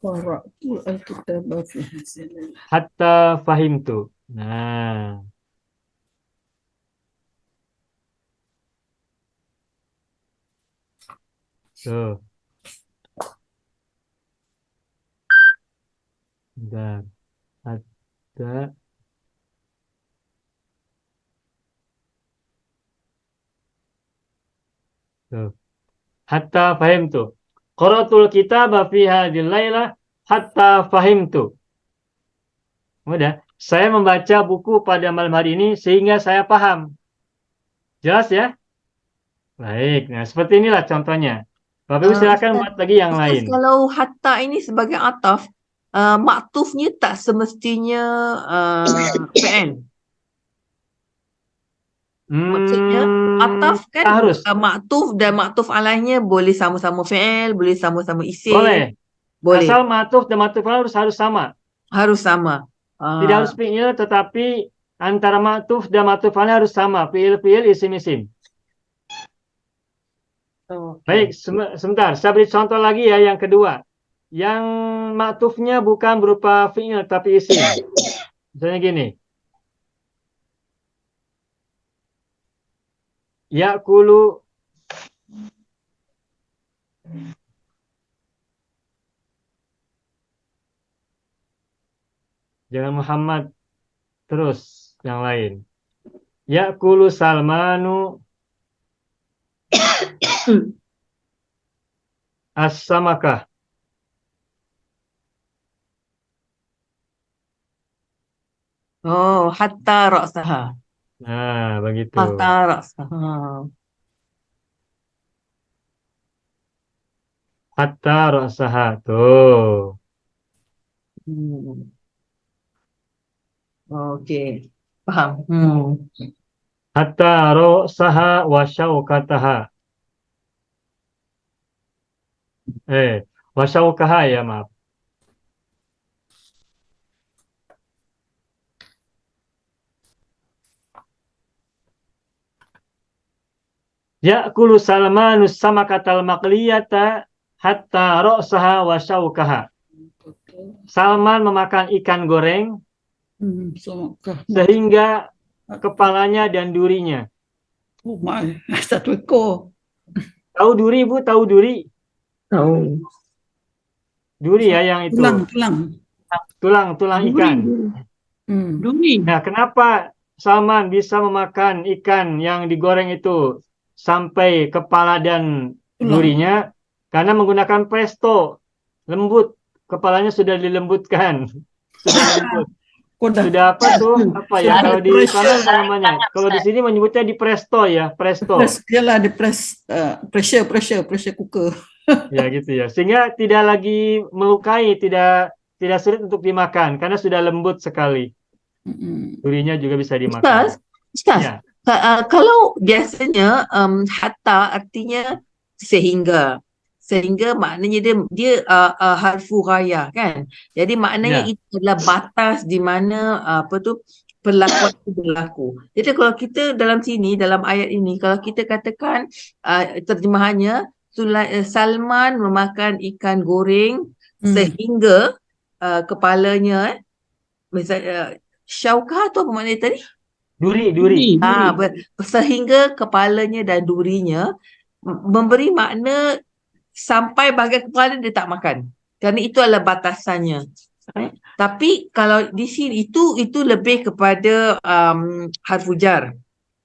Qara'tu al-kitaba fi hadhihi. Hatta fahimtu. Nah. Tuh. Bentar. Hatta tuh. Hatta fahimtu. Qara'tul kitaba fi hadhil lailah hatta fahimtu. Udah. Saya membaca buku pada malam hari ini sehingga saya paham. Jelas ya? Baik. Nah, seperti inilah contohnya. Bapak Ibu silakan buat lagi yang lain. Kalau hatta ini sebagai ataf, maktufnya tak semestinya fi'il. Maksudnya ataf kan harus. maktuf dan maktuf alaihnya boleh sama-sama fi'il, boleh sama-sama isim. Boleh. Asal maktuf dan maktuf alaih harus sama. Harus sama. Tidak harus fi'il, tetapi antara maktuf dan maktuf alaih harus sama. Fi'il, isim. Baik, sebentar. Saya beri contoh lagi ya yang kedua. Yang maktufnya bukan berupa fi'il tapi isim. Misalnya gini. Ya'kulu Jangan Muhammad terus yang lain. Ya'kulu Salmanu as-samakah. Oh, hatta ra'saha. Nah, begitu. Hatta ra'saha. Hatta ra'saha. Tuh. Hmm. Okey. Faham. Hatta ra'saha wa syaukataha. Wa syaukaha ya, maaf. Ya'kulu Salmanus samakatal maqliyata hatta ra'saha wa syaukaha. Salman memakan ikan goreng Semakah. sehingga kepalanya dan durinya. Oh my, satu ekor. Tahu duri, Bu? Tahu duri? Tahu. Duri ya yang itu. Tulang. Tulang ikan. Duri. Nah, kenapa Salman bisa memakan ikan yang digoreng itu sampai kepala dan Tulang. durinya? Karena menggunakan presto. Lembut. Kepalanya sudah dilembutkan. Sudah lembut. Kodah. Sudah apa tuh? Apa ya? Sudah Kalau di di-press. sana apa namanya? Kalau di sini menyebutnya di presto ya, presto. Yalah, di pressure cooker. Ya gitu ya. Sehingga tidak lagi melukai, tidak sulit untuk dimakan karena sudah lembut sekali. Durinya juga bisa dimakan. Ustaz, Ya. kalau biasanya hatta artinya sehingga. Sehingga maknanya dia harfu ghayah kan. Jadi maknanya Ya. itu adalah batas di mana perlakuan itu berlaku. Jadi kalau kita dalam sini, dalam ayat ini, kalau kita katakan terjemahannya, Salman memakan ikan goreng sehingga kepalanya, misalnya Syaukah tu apa maknanya tadi? Duri. Sehingga kepalanya dan durinya memberi makna sampai bahagian kepala dia tak makan. Kerana itu adalah batasannya. Tapi kalau di sini itu lebih kepada harfu jar,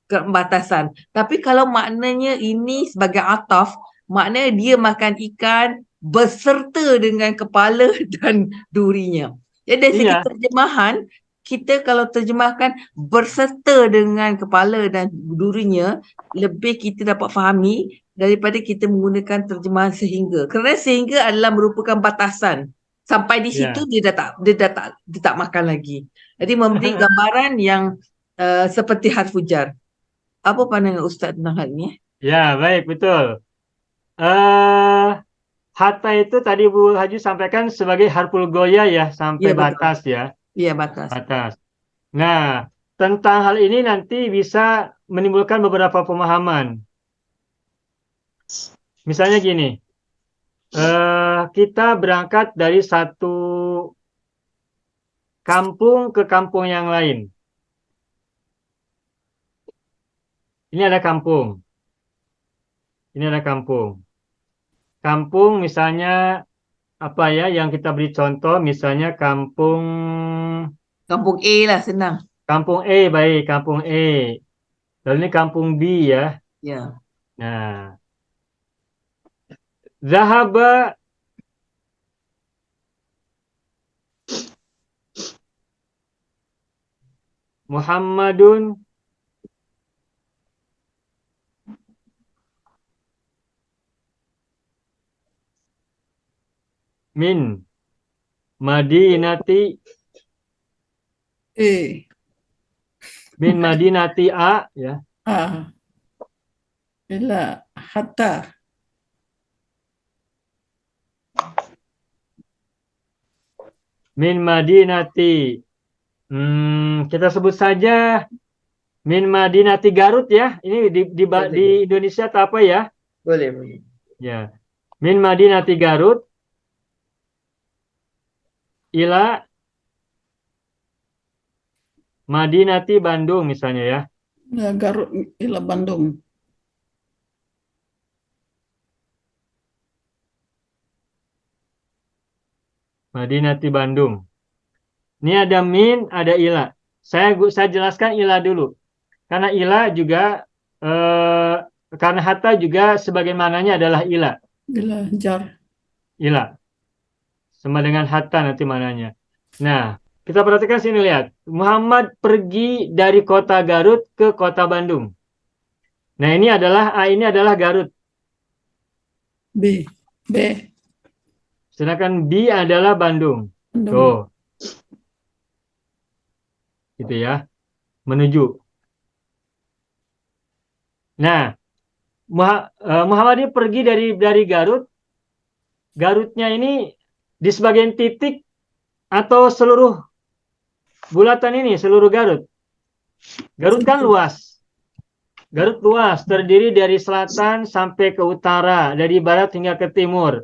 batasan. Tapi kalau maknanya ini sebagai ataf, maknanya dia makan ikan beserta dengan kepala dan durinya. Jadi dari segi Iya. terjemahan, kita kalau terjemahkan berserta dengan kepala dan durinya, lebih kita dapat fahami daripada kita menggunakan terjemahan sehingga. Kerana sehingga adalah merupakan batasan. Sampai di Ya. situ dia tak makan lagi. Jadi memberi gambaran yang seperti harfu jar. Apa pandangan Ustaz tentang hal ini? Ya, baik, betul. Hatta itu tadi Bu Haji sampaikan sebagai harful goya ya, sampai Ya, betul. batas ya. Iya, batas. Batas. Nah, tentang hal ini nanti bisa menimbulkan beberapa pemahaman. Misalnya gini, kita berangkat dari satu kampung ke kampung yang lain. Ini ada kampung. Ini ada kampung. Kampung misalnya apa ya yang kita beri contoh, misalnya kampung Kampung A lah, senang. kampung E, baik, kampung E. Lalu ini kampung B ya. Ya. Nah, Zahaba Muhammadun min Madinati min Madinati A ya. Ila hatta. Min Madinati. Kita sebut saja min Madinati Garut ya. Ini di Indonesia atau apa ya? Boleh. Ya. Min Madinati Garut ila Madinati Bandung misalnya ya. Ya, Garut ila Bandung. Madinati Bandung. Ini ada min, ada ila. Saya jelaskan ila dulu. Karena ila juga karena hatta juga sebagaimananya adalah ila. Bila jar. Ila. Sama dengan hatta nanti mananya. Nah, kita perhatikan sini, lihat. Muhammad pergi dari kota Garut ke kota Bandung. Nah, ini adalah Garut. B. B. Sedangkan B adalah Bandung. Bandung. Tuh. Gitu ya. Menuju. Nah, Muhammad ini pergi dari Garut. Garutnya ini di sebagian titik atau seluruh bulatan ini, seluruh Garut. Garut kan luas. Garut luas, terdiri dari selatan sampai ke utara, dari barat hingga ke timur.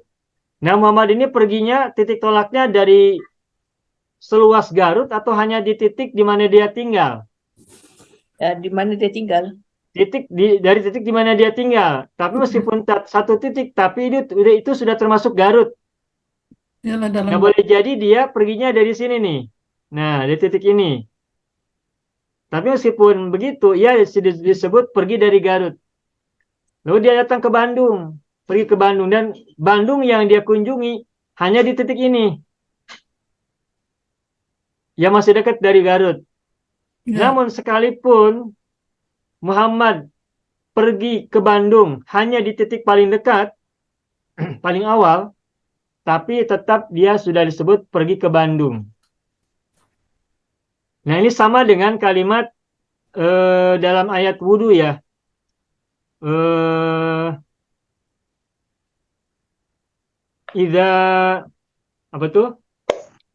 Nah, Muhammad ini perginya, titik tolaknya dari seluas Garut atau hanya di titik di mana dia tinggal? Di mana dia tinggal? Dari titik di mana dia tinggal. Tapi meskipun satu titik, tapi itu sudah termasuk Garut. Yalah dalam Nah, boleh jadi dia perginya dari sini nih. Nah, di titik ini. Tapi meskipun begitu, ia disebut pergi dari Garut. Lalu dia datang ke Bandung. Pergi ke Bandung. Dan Bandung yang dia kunjungi hanya di titik ini. Yang masih dekat dari Garut. ya. Namun sekalipun Muhammad pergi ke Bandung hanya di titik paling dekat, paling awal, tapi tetap dia sudah disebut pergi ke Bandung. Nah, ini sama dengan kalimat dalam ayat wudhu ya. Idza apa tuh?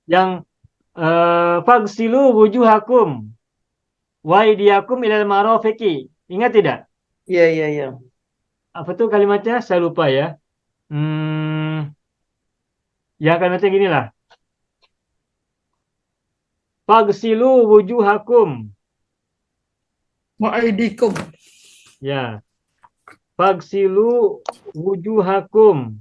Yang fagsilu wujuhakum wa aydiyakum ilal marafiqi. Ingat tidak? Ya. Apa tuh kalimatnya? Saya lupa ya. Ya kalimatnya gini lah. Fagsilu wujuhakum. Wa aidikum. Ya. Fagsilu wujuhakum.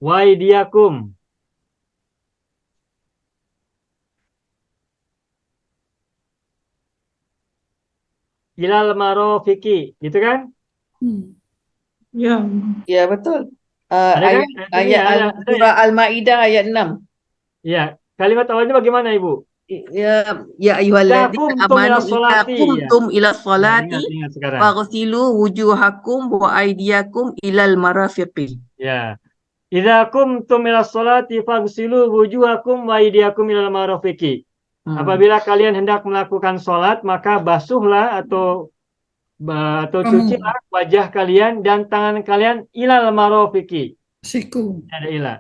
Wa aydiyakum. Ilal marafiqi. Gitu kan? Ya. Ya, betul. Ada kan? Ada Surah Al-Maidah ayat 6. ya. Kalimat awalnya bagaimana, Ibu? Ya ayyuhalladzina Qumtum amanu ila idza sholati. qumtum ila Nah, sholati ingat sekarang. faghsilu wujuhakum wa aydiyakum ilal marafiqi. Ya. Idza qumtum ila sholati faghsilu wujuhakum wa aydiyakum ilal marafiqi. Apabila kalian hendak melakukan sholat, maka basuhlah atau cucilah wajah kalian dan tangan kalian ilal marafiqi. Siku. Ada ilah.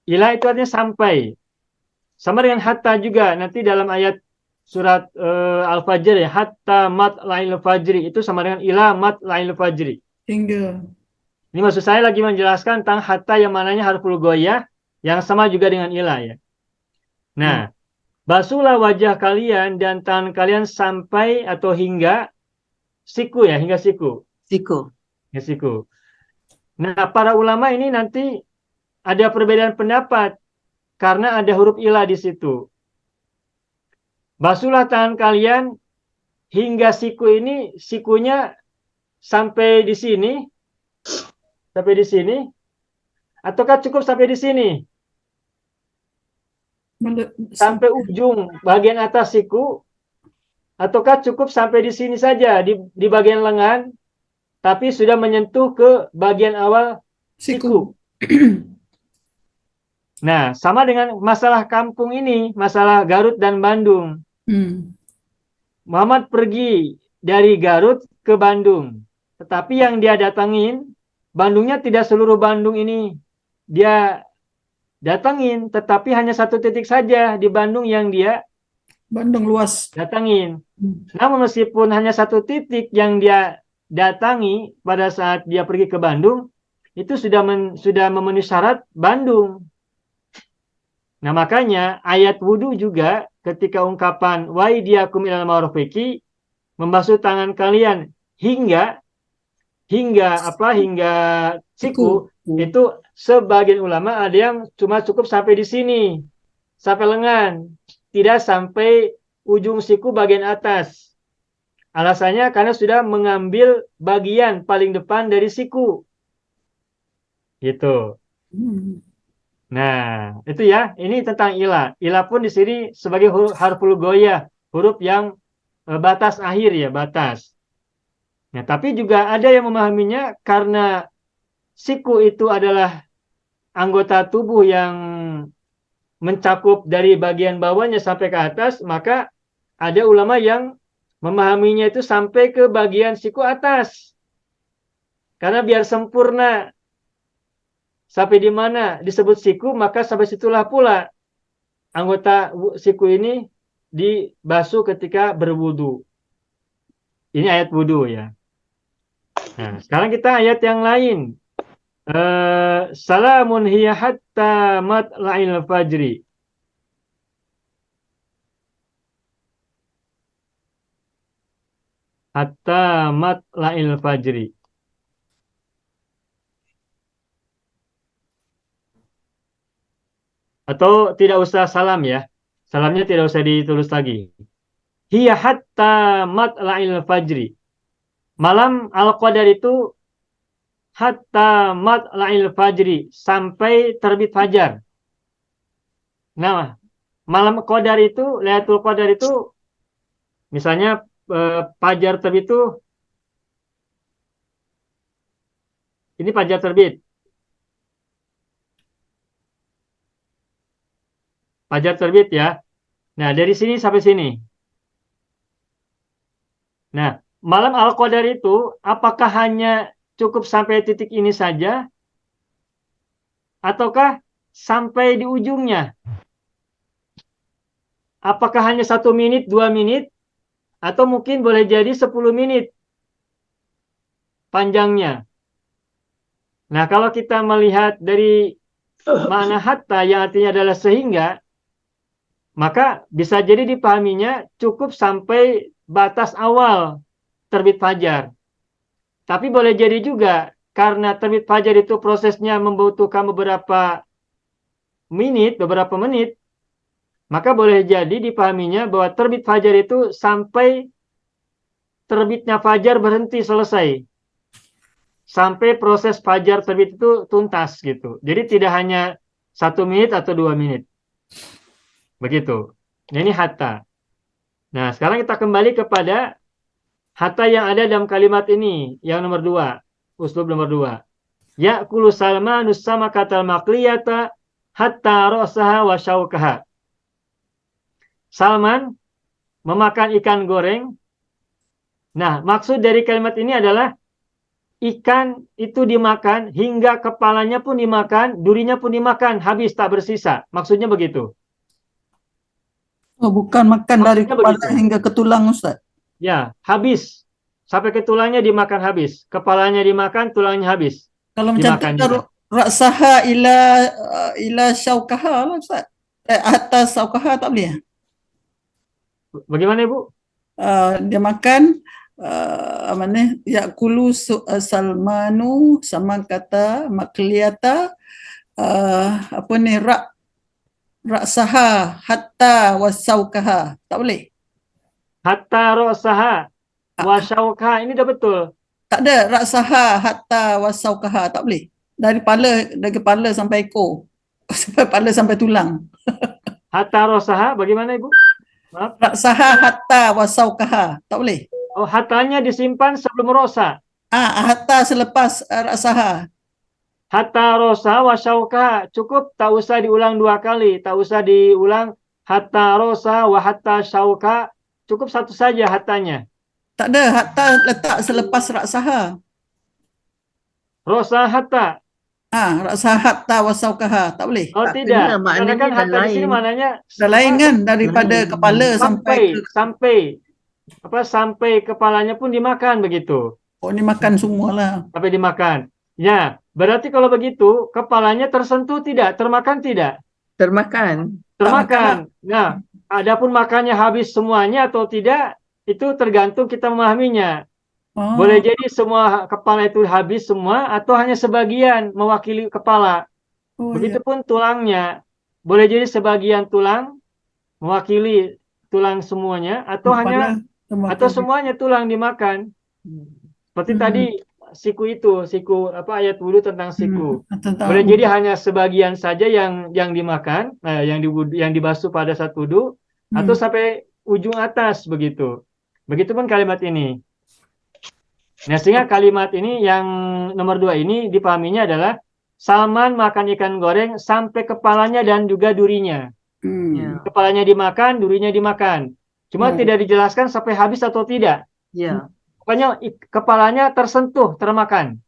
Ilah itu artinya sampai. Sama dengan hatta juga. Nanti dalam ayat surat Al-Fajr ya. Hatta matla'il fajri. Itu sama dengan ilah matla'il fajri. Hingga. Ini maksud saya lagi menjelaskan tentang hatta yang mananya harful ghoyah. Yang sama juga dengan ilah ya. Nah. Basuhlah wajah kalian dan tangan kalian sampai atau hingga siku ya. Hingga siku. Hingga siku. Nah, para ulama ini nanti ada perbedaan pendapat. Karena ada huruf ilah di situ. Basuhlah tangan kalian hingga siku ini, sikunya sampai di sini. Sampai di sini. Ataukah cukup sampai di sini? Sampai ujung bagian atas siku. Ataukah cukup sampai di sini saja, di bagian lengan. Tapi sudah menyentuh ke bagian awal siku. Nah, sama dengan masalah kampung ini, masalah Garut dan Bandung. Muhammad pergi dari Garut ke Bandung. Tetapi yang dia datangin, Bandungnya tidak seluruh Bandung ini dia datangin, tetapi hanya satu titik saja di Bandung yang dia Bandung luas. datangin. Namun meskipun hanya satu titik yang dia datangi pada saat dia pergi ke Bandung, itu sudah memenuhi syarat Bandung. Nah, makanya ayat wudhu juga ketika ungkapan waidiyakum ilal marafiqi, membasuh tangan kalian hingga, hingga siku, itu sebagian ulama ada yang cuma cukup sampai di sini, sampai lengan, tidak sampai ujung siku bagian atas. Alasannya karena sudah mengambil bagian paling depan dari siku. Gitu. Nah, itu ya. Ini tentang ilah. Ilah pun di sini sebagai harful ghoyah, huruf yang batas akhir ya, batas. Nah, tapi juga ada yang memahaminya karena siku itu adalah anggota tubuh yang mencakup dari bagian bawahnya sampai ke atas, maka ada ulama yang memahaminya itu sampai ke bagian siku atas. Karena biar sempurna. Sampai di mana disebut siku, maka sampai situlah pula anggota siku ini dibasuh ketika berwudu. Ini ayat wudu ya. Nah, sekarang kita ayat yang lain. Salamun hiya hatta matla'il fajri. Hatta matla'il fajri. Atau tidak usah salam ya. Salamnya tidak usah ditulis lagi. Hiya hatta matla'il fajri. Malam Al-Qadar itu hatta matla'il fajri, sampai terbit fajar. Nah, malam Qadar itu, Lailatul Qadar itu misalnya fajar terbit itu ini fajar terbit. Fajar terbit ya. Nah, dari sini sampai sini. Nah, malam Al-Qadar itu apakah hanya cukup sampai titik ini saja? Ataukah sampai di ujungnya? Apakah hanya 1 menit, 2 menit? Atau mungkin boleh jadi 10 menit panjangnya. Nah, kalau kita melihat dari makna hatta yang artinya adalah sehingga, maka bisa jadi dipahaminya cukup sampai batas awal terbit fajar. Tapi boleh jadi juga karena terbit fajar itu prosesnya membutuhkan beberapa menit, maka boleh jadi dipahaminya bahwa terbit fajar itu sampai terbitnya fajar berhenti selesai. Sampai proses fajar terbit itu tuntas gitu. Jadi tidak hanya 1 menit atau 2 menit. Begitu. Ini hatta. Nah, sekarang kita kembali kepada hatta yang ada dalam kalimat ini. Yang nomor 2. Uslub nomor 2. Ya'kulu salmanus sama katal makliyata hatta rosaha wa syaukaha. Salman memakan ikan goreng. Nah, maksud dari kalimat ini adalah ikan itu dimakan hingga kepalanya pun dimakan, durinya pun dimakan, habis tak bersisa. Maksudnya begitu. Oh, bukan makan dari Maksudnya kepala begitu. hingga ke tulang, Ustaz. Ya, habis. Sampai ke tulangnya dimakan habis. Kepalanya dimakan, tulangnya habis. Kalau macam Dimakan tu juga. raksaha ila syaukaha lah, Ustaz. Atas syaukaha tak boleh. Bagaimana Ibu? Dia makan apa ni? Yakulu salmanu sama kata makliyata apa ni raksaha hatta wasaukaha. Tak boleh. Hatta rosaha wa syaukaha. Ini dah betul. Tak ada raksaha hatta wasaukaha. Tak boleh. Dari kepala sampai ekor. Sampai kepala sampai tulang. Hatta rosaha bagaimana Ibu? Maaf. Raksaha hatta wasaukaha. Tak boleh. Oh, hatanya disimpan sebelum rosa. Hatta selepas raksaha. Hatta rosa wa syaukaha. Cukup, tak usah diulang 2 kali. Tak usah diulang hatta rosa wa hatta syaukaha. Cukup satu saja hatanya. Tak ada. Hatta letak selepas raksaha. Rosa hatta. Raksaha hatta wasaukaha. Tak boleh. Oh Tak tidak. kena, maknanya Karena kan dah hatta di sini lain. maknanya Dah lain kan? Daripada Lain. kepala sampai sampai kepalanya pun dimakan begitu. ni makan semualah. Sampai dimakan. Ya, berarti kalau begitu kepalanya tersentuh tidak? Termakan tidak? Termakan. Termakan. Nah, adapun makannya habis semuanya atau tidak, itu tergantung kita memahaminya. Oh, Boleh jadi semua kepala itu habis semua atau hanya sebagian mewakili kepala. oh ya. Begitupun tulangnya. Boleh jadi sebagian tulang mewakili tulang semuanya atau Kepala atau termakan. semuanya tulang dimakan. Seperti tadi siku apa ayat wudhu tentang siku. Tentang Boleh jadi hanya sebagian saja yang dimakan, yang dibasuh pada saat wudhu atau sampai ujung atas begitu. Begitupun kalimat ini. Nah, sehingga kalimat ini yang nomor 2 ini dipahaminya adalah Salman makan ikan goreng sampai kepalanya dan juga durinya. Ya. Kepalanya dimakan, durinya dimakan. Cuma Ya. tidak dijelaskan sampai habis atau tidak. Ya. Pokoknya kepalanya tersentuh, termakan.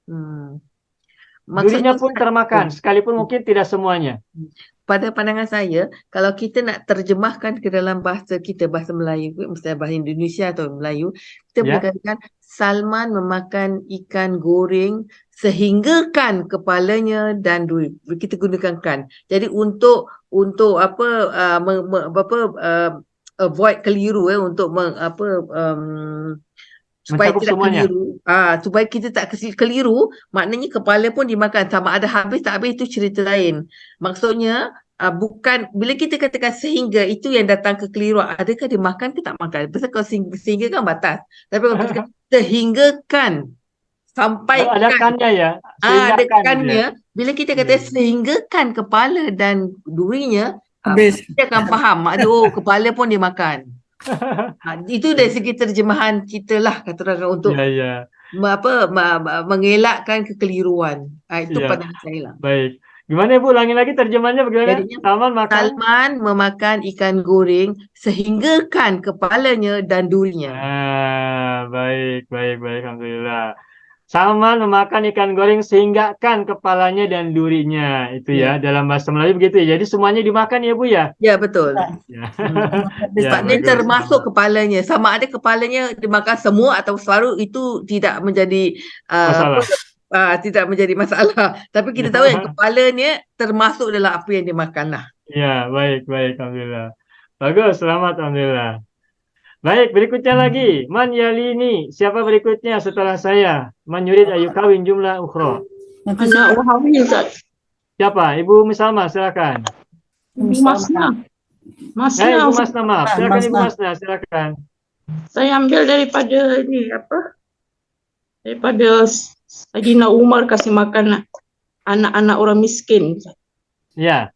Hmm. Durinya Maksudnya pun termakan, sekalipun mungkin tidak semuanya. pada pandangan saya, kalau kita nak terjemahkan ke dalam bahasa kita, bahasa Melayu, misalnya bahasa Indonesia atau Melayu, kita boleh Ya. katakan Salman memakan ikan goreng sehingga kan kepalanya dan duri. Kita gunakan kan. Jadi untuk apa avoid keliru untuk supaya Mencakup tidak semuanya. keliru. Supaya kita tak keliru, maknanya kepala pun dimakan. Sama ada habis tak habis itu cerita lain. Maksudnya bukan bila kita katakan sehingga itu yang datang ke keliru. Adakah dia makan ke tak makan? Pasal kalau sehingga kan batas. Tapi kalau katakan sehingga kan sampai Ada kan. kannya ya. Ada Sehingga kan gitu ya. kannya. Bila kita kata sehingga kan kepala dan durinya, Habis. kita akan faham. Kepala pun dia makan. Itu dari segi terjemahan kita lah kata orang untuk Ya, ya. mengelakkan kekeliruan. Itu Ya. pandangan saya lah. Baik. Gimana Ibu? Ulangi lagi terjemahnya bagaimana? Jadinya, Salman makan. Salman memakan ikan goreng sehingga kan kepalanya dan durinya. Baik. Alhamdulillah. Salman memakan ikan goreng sehingga kan kepalanya dan durinya. Itu ya, dalam bahasa Melayu begitu ya. Jadi semuanya dimakan ya Bu ya? Ya, betul. Ya. Sebabnya bagus. termasuk kepalanya. Sama ada kepalanya dimakan semua atau separuh, itu tidak menjadi Masalah. tidak menjadi masalah. Tapi kita tahu yang kepalanya termasuk dalam apa yang dimakan lah. Ya, baik. Alhamdulillah. Bagus, selamat Alhamdulillah. Baik, berikutnya lagi. Man yalini. Siapa berikutnya setelah saya? Man yurid ayu kawin jumlah ukhra. Nanti Anak Wahabi Ustaz. Siapa? Ibu Misalma, silakan. Ibu Masna. Masna. Ibu Ustaz. Masna, maaf. Silakan Ibu Masna, silakan. Saya ambil daripada ini apa? Daripada Sayyidina Umar kasih makan anak-anak orang miskin. Ya.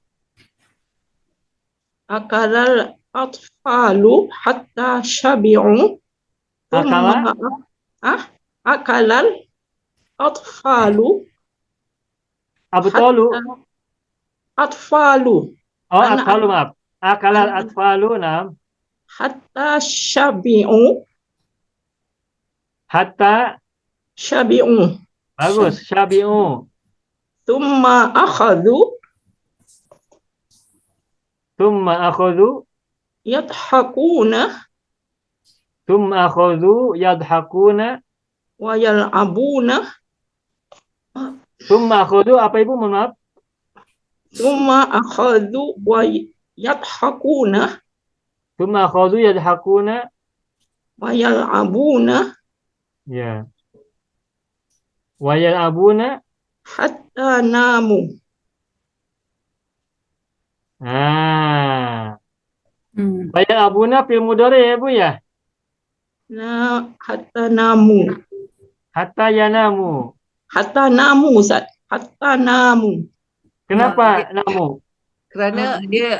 Akalal atfalu hatta syabi'u. Akala? Akalal atfalu Abu Tolu. atfalu Oh, anak- atfalu, maaf. Akalal atfalu, nam. hatta syabi'u. Hatta. Syabi'u. Bagus. Syabi'u. Thumma akhadhu Thumma akhudhu. yadhakuna Thumma akhudhu yadhakuna. wa yal'abuna. Thumma akhudhu, apa Ibu? Mohon maaf. Thumma akhadhu wa yadhakuna Thumma akhudhu yadhakuna. wa yal'abuna Ya. Wa yal'abuna. hatta namu. Wa yal'abuna fil mudhari ya Bu ya? Hatta namu. Hatta yanamu. Hatta namu, Ustaz. Hatta namu. Kenapa namu? Kerana dia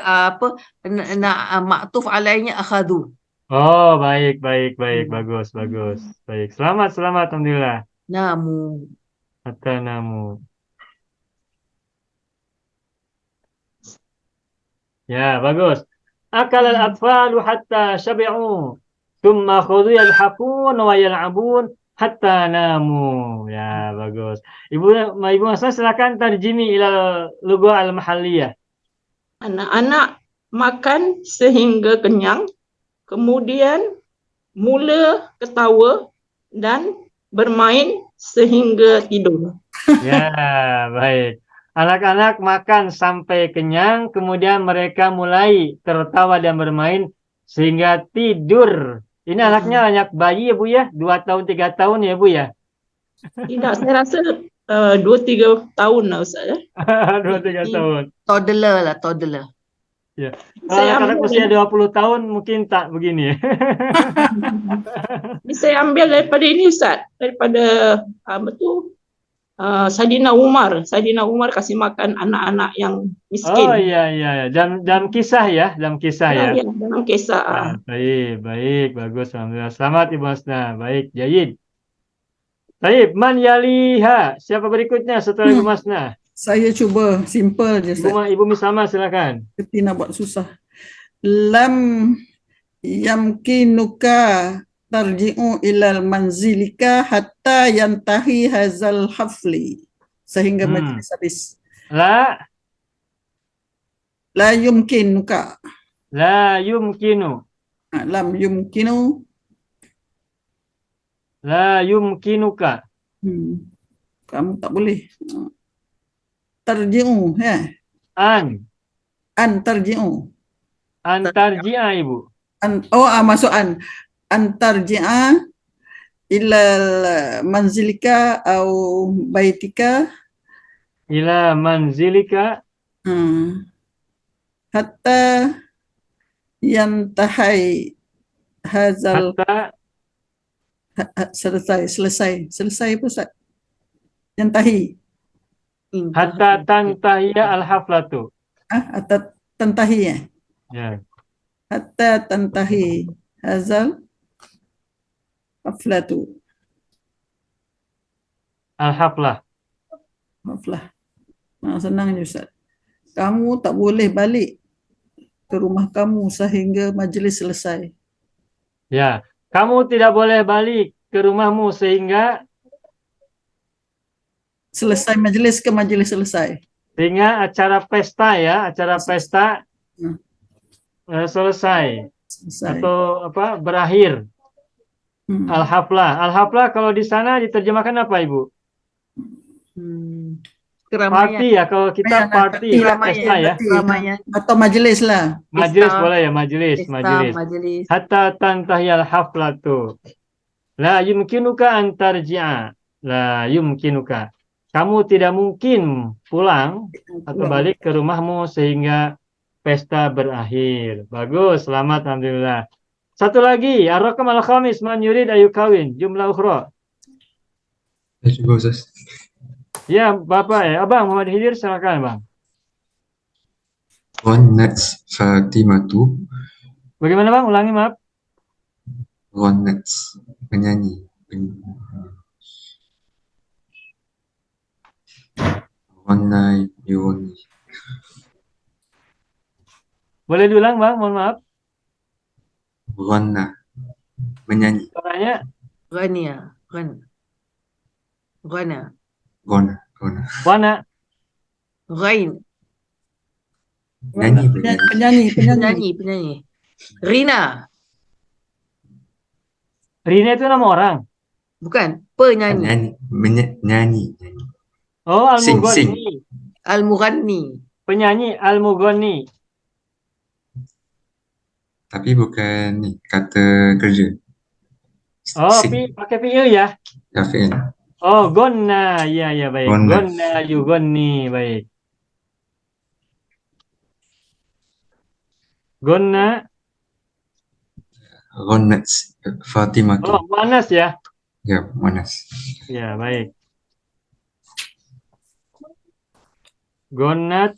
maktuf alainya akhadu. Oh, baik. Bagus. Baik. Selamat. Alhamdulillah. Namu. Hatta namu. Ya, bagus. Akal al-atfalu hatta syabi'u. Thumma khudhu yalhaqun wa yal'abun hatta namu. Ya, bagus. Ibu Masna silakan tarjimi ila lugha al-mahalliyah. Anak-anak makan sehingga kenyang, kemudian mula ketawa dan bermain sehingga tidur. Ya, baik. Anak-anak makan sampai kenyang, kemudian mereka mulai tertawa dan bermain sehingga tidur. Ini anaknya anak bayi ya Bu ya? 2 tahun, 3 tahun ya Bu ya? Tidak, saya rasa 2-3 tahun lah Ustaz. 2, 3 tahun. Toddler lah, toddler. Ya. Kalau Saya anak-anak ambil, usia 20 tahun mungkin tak begini ya. ini saya ambil daripada ini Ustaz, daripada apa tu? Saidina Umar. Saidina Umar kasih makan anak-anak yang Oh miskin. iya iya ya. Dalam kisah ya, dalam kisah ya. Ya, dalam kisah. Ya, baik, bagus, alhamdulillah. Selamat Ibu Hasna. Baik, jayid. Baik, man yaliha. Siapa berikutnya setelah Ibu Hasna? Saya cuba simple je Ustaz. Ibu Misama silakan. Seperti nak buat susah. Lam yamkinuka tarji'u ilal manzilika hatta yantahi hazal hafli. Sehingga majlis habis. La La yumkinuka. yumkinu. Lam yumkinu. La yumkinuka. Kamu tak boleh. Tarji'u. Ya. An Tarji'u. tarji'a Ibu. Masuk an. Tarji'a ilal manzilika au baitika Ila manzilika hatta yantahai hazal hatta selesai apa Ustaz? Yantahi hatta tantahiya al-haflatu. atau tantahi ya? Ya. Hatta tantahi hazal haflatu. Al-haflah. Haflah. Senang je Ustaz. Kamu tak boleh balik ke rumah kamu sehingga majlis selesai. Ya. Kamu tidak boleh balik ke rumahmu sehingga Selesai majlis ke majlis selesai. sehingga acara pesta ya, acara pesta selesai atau apa berakhir. Al-haflah. Al-haflah kalau di sana diterjemahkan apa Ibu? Keramaian. Party ya, kalau kita party ya, pesta ya. Keramaian. Atau majlis lah. Majlis Pesta. boleh ya, majlis, Pesta, majlis. majlis. Hatta tantahiyal haflatu. La yumkinuka an tarji'a. La yumkinuka. Kamu tidak mungkin pulang atau balik ke rumahmu sehingga pesta berakhir. Bagus, selamat alhamdulillah. Satu lagi, ar-raqam al-khamis man yurid ayu kawin, jumlah ukhra. Ya coba Ustaz. Ya, Bapak ya, Abang Muhammad Hidir silakan, Bang. Ghannat Fatimatu. Bagaimana, Bang? Ulangi, maaf. Ghannat menyanyi. Ghanna yuni. Boleh diulang, Bang? Mohon maaf. Ghanna menyanyi. Suaranya Ghania. Ghana. Ghana. Wana. Ghain. Penyanyi. Penyanyi. Rina. Rina itu nama orang. Bukan. Penyanyi. Nyanyi. Oh, Sing. Al-Mughani. Al-Mughanni. Penyanyi Al-Mughani. Tapi bukan ni kata kerja. Oh, Sing. pakai fi'il ya? Ya fi'il. Oh, gonna. Ya, baik. Gonna. Gonna yughni, baik. Gonna. Ghannat Fatimatu. Oh, Wanas ya? Ya, Manas. Ya, baik. Gonat.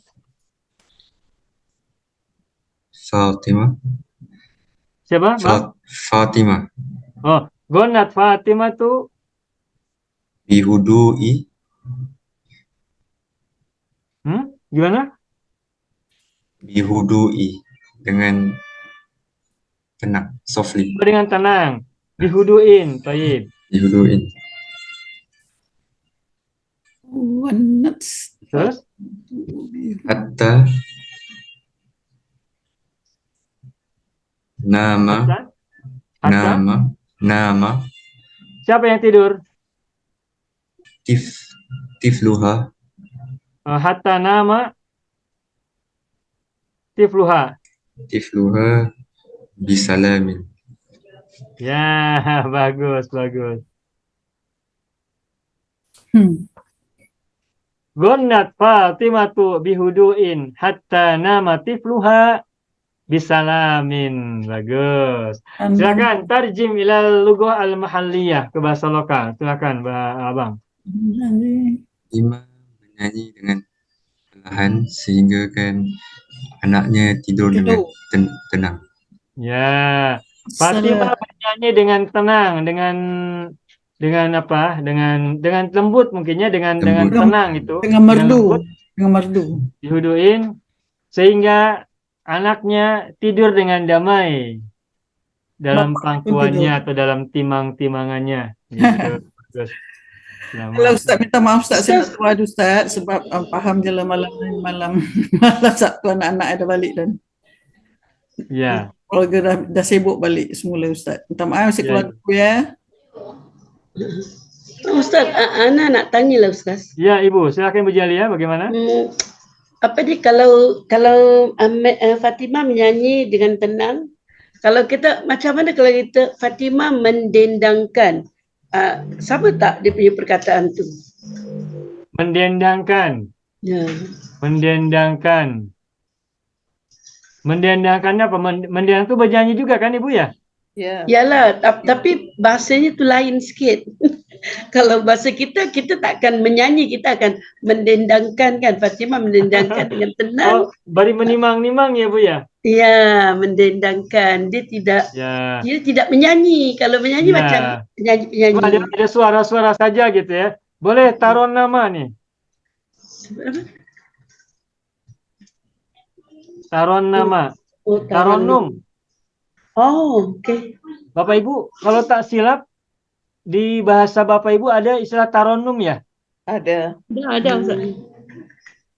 Fatimah. Siapa, Bang? Fatimah. Oh, Gonat Fatimah tuh Bihudu'i. gimana? Bihudu'i. Dengan tenang, softly. Dengan tenang. Dihuduin, baik. Bihudu'in. Terus? Hatta nama. Siapa yang tidur? Tifluha. Hatta nama Tifluha. Tifluha bisalamin. Ya, bagus, bagus. Ghannat Fatimatu bihuduin hatta nama tifluha bisalamin. Bagus. Silakan tarjim ilal lughah al-mahalliyah ke bahasa lokal. Silakan, Abang. Fatimah menyanyi dengan perlahan sehingga kan anaknya tidur dengan tenang. Ya, Fatimah bernyanyi dengan tenang, dengan apa? Dengan lembut mungkinnya, dengan Lembut. tenang itu. Dengan merdu. lembut Dengan merdu. dihuduin sehingga anaknya tidur dengan damai dalam Bapak pun pangkuannya tidur. atau dalam timang-timangannya. Gitu. Bagus. Selamat. Kalau Ustaz minta maaf Ustaz, saya nak keluar dulu Ustaz sebab faham je lah malam malam Sabtu anak-anak ada balik dan Ya, keluarga dah sibuk balik semula Ustaz. Minta maaf saya Ya, keluar dulu ya. Ustaz, Ana nak tanya lah Ustaz. ya Ibu, silakan Ibu Jalia, bagaimana? Apa dia kalau Fatimah menyanyi dengan tenang, kalau kita macam mana kalau kita Fatimah mendendangkan, sama tak dia punya perkataan tu? Mendendangkan. Ya. Mendendangkan. Mendendangkannya apa? Mendendang itu bernyanyi juga kan Ibu ya? Ya. Yalah, tapi bahasanya tu lain sikit. Kalau bahasa kita takkan menyanyi, kita akan mendendangkan kan. Fatimah mendendangkan dengan tenang. Oh, bari menimang-nimang ya Bu ya? Ya, mendendangkan. Ya. Dia tidak menyanyi. Kalau menyanyi Ya. macam penyanyi-penyanyi. Ada suara-suara saja gitu ya. Boleh taruh nama nih. Taruh nama. Oh, Taronum. Oh, okey. Bapak Ibu, kalau tak silap di bahasa Bapak Ibu ada istilah taronum ya? Ada. Ada Ustaz.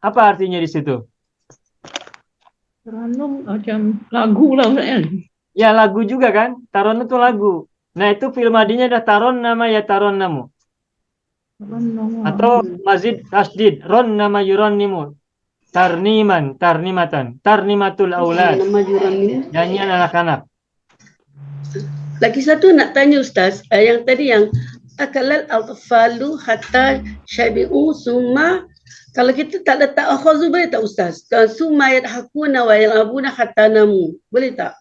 Apa artinya di situ? Teranum macam lagu lah Ustaz kan. Ya lagu juga kan? Taron itu lagu. Nah itu fil madinya ada taron nama ya taron namu. Teranum. Atau mazid tasdid ron nama yuron nimu. Tarniman, tarnimatan, tarnimatul aulad. Nama juran ni. Nyanyian anak-anak. Lagi satu nak tanya Ustaz, yang tadi yang akalal al-falu hatta syabi'u summa, kalau kita tak letak akhazu boleh tak Ustaz? Summa yadhakuna wa yal'abuna hatta namu. Boleh tak?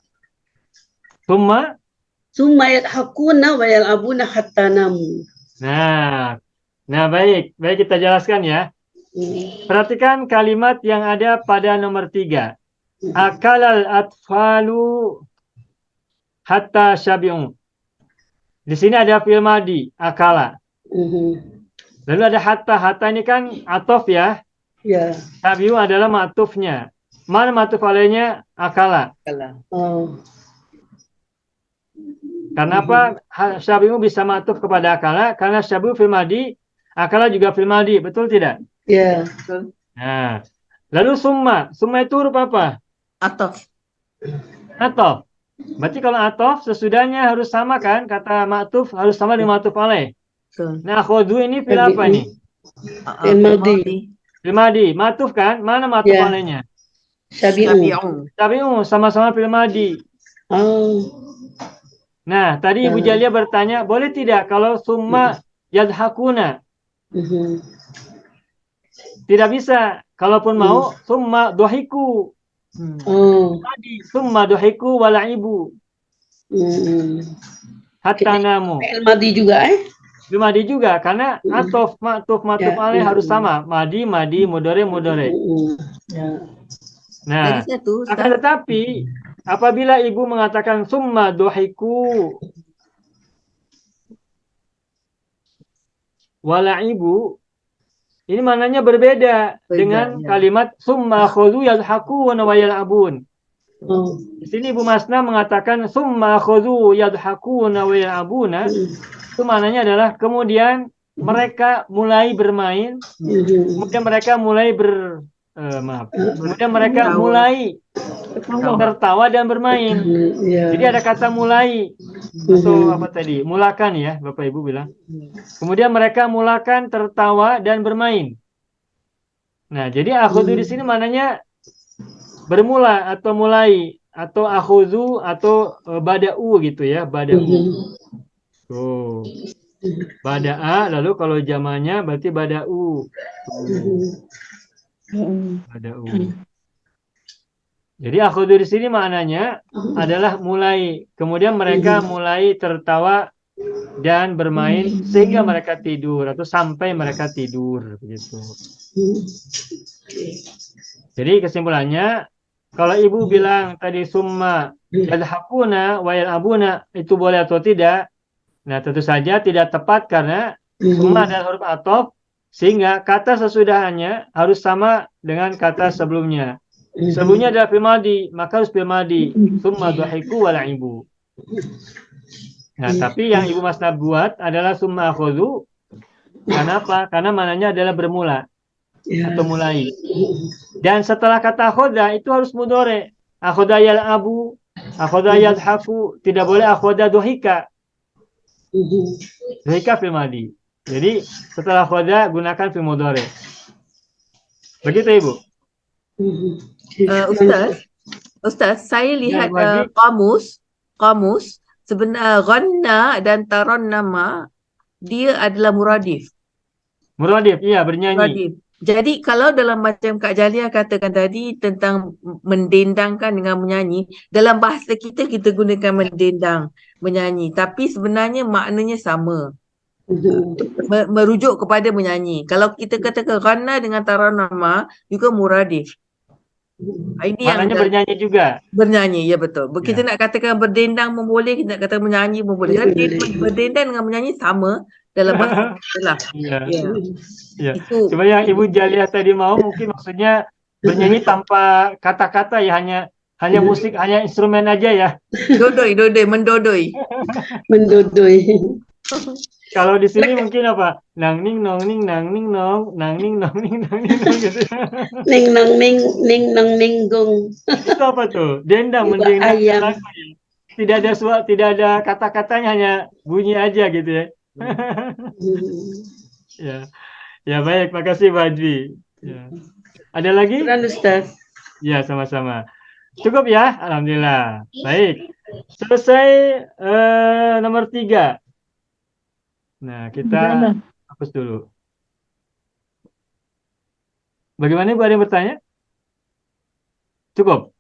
Summa yadhakuna wa yal'abuna hatta namu. Nah baik kita jelaskan ya. Perhatikan kalimat yang ada pada nomor 3. Akalal atfalu hatta syabi'u. Di sini ada fi'il madi, akala. Lalu ada hatta. Hatta ini kan atof ya. Ya. Syabi'u adalah ma'tufnya. Mana ma'tuf alaihnya? Akala. Oh. Karena apa? Syabi'u bisa ma'tuf kepada akala. Karena syabi'u fi'il madi, akala juga fi'il madi. Betul tidak? Ya. Nah, lalu summa. Summa itu huruf apa? Atof. Atof. Berarti kalau atof sesudahnya harus sama kan? Kata ma'tuf harus sama dengan ma'tuf alaih. Nah, khodu ini fil apa nih? Fil madi. Fil madi. Ma'tuf kan? Mana ma'tuf alaihnya? Syabi'u. Syabi'u sama-sama fil madi. Oh. Nah, tadi Ibu Jalia bertanya, boleh tidak kalau summa yadhakuna? Tidak bisa. Kalaupun mau, summa dohiku. Summa dohiku wala'ibu. Hatta namu. Fi'il madi juga Fi'il madi juga. Karena atof, ma'tuf alaih harus sama. Madi, mudore. Nah, akan tetapi apabila ibu mengatakan summa dohiku wala'ibu, ini maknanya berbeda dengan kalimat summa khudhu yadhaku wa yal'abun. Di sini Ibu Masna mengatakan summa khudhu yadhaku wa yal'abuna. Itu maknanya adalah kemudian mereka mulai bermain, kemudian mereka mulai mulai tertawa dan bermain. Jadi ada kata mulai atau apa tadi? Mulakan ya, Bapak Ibu bilang. Kemudian mereka mulakan tertawa dan bermain. Nah, jadi akhudhu di sini maknanya bermula atau mulai. atau akhudhu atau bada'u gitu ya, bada'u. Tuh. Bada'a, lalu kalau jamannya berarti bada'u. Tuh. Bada'u. Jadi akhudhu di sini maknanya adalah mulai. Kemudian mereka mulai tertawa dan bermain sehingga mereka tidur atau sampai mereka tidur begitu. Jadi kesimpulannya, kalau ibu bilang tadi summa yadhakuna wa yal'abuna itu boleh atau tidak? Nah, tentu saja tidak tepat karena summa adalah huruf athof sehingga kata sesudahnya harus sama dengan kata sebelumnya. Sebelumnya adalah fi'il madhi, maka harus fi'il madhi. Summa dhahiku wa la'ibu. Nah, tapi yang Ibu Masnab buat adalah summa akhudhu. Kenapa? Karena mananya adalah bermula atau mulai. Dan setelah kata akhoda itu harus mudhari. Akhoda yal'abu, akhoda yadhaku, tidak boleh akhoda dohika. Dohika fi'il madhi. Jadi setelah akhoda gunakan fi'il mudhari. Begitu Ibu. Ustaz, saya lihat Wadi. kamus sebenarnya ghanna dan tarannama dia adalah muradif. Muradif, iya bernyanyi. Muradif. Jadi kalau dalam macam Kak Jalia katakan tadi tentang mendendangkan dengan menyanyi, dalam bahasa kita gunakan mendendang, menyanyi. Tapi sebenarnya maknanya sama. Merujuk kepada menyanyi. Kalau kita katakan ghanna dengan tarannama juga muradif. Ini yang Maknanya bernyanyi juga. bernyanyi, ya betul. Kita Ya. nak katakan berdendang pun boleh, kita nak katakan menyanyi pun boleh. Kan berdendang dengan menyanyi sama dalam bahasa kita lah. Iya. Ya. Iya. Itu Cuma yang Ibu Jaliah tadi mau mungkin maksudnya bernyanyi tanpa kata-kata ya, hanya musik, hanya instrumen aja ya. mendodoi. Kalau di sini mungkin apa? Nang ning nong ning nang ning nong nang ning nong ning nang ning nong gitu. Ning nang ning gong. Itu apa tuh? Dendang, Ibu mendendang ayam. lagu ya. Tidak ada kata-katanya, hanya bunyi aja gitu ya. Ya. Ya baik, makasih Pak Adwi. Ya. Ada lagi? Syukran Ustaz. Ya, sama-sama. Cukup ya, alhamdulillah. Baik. Selesai nomor 3. Nah, kita hapus dulu. Bagaimana Bu, ada yang bertanya? Cukup.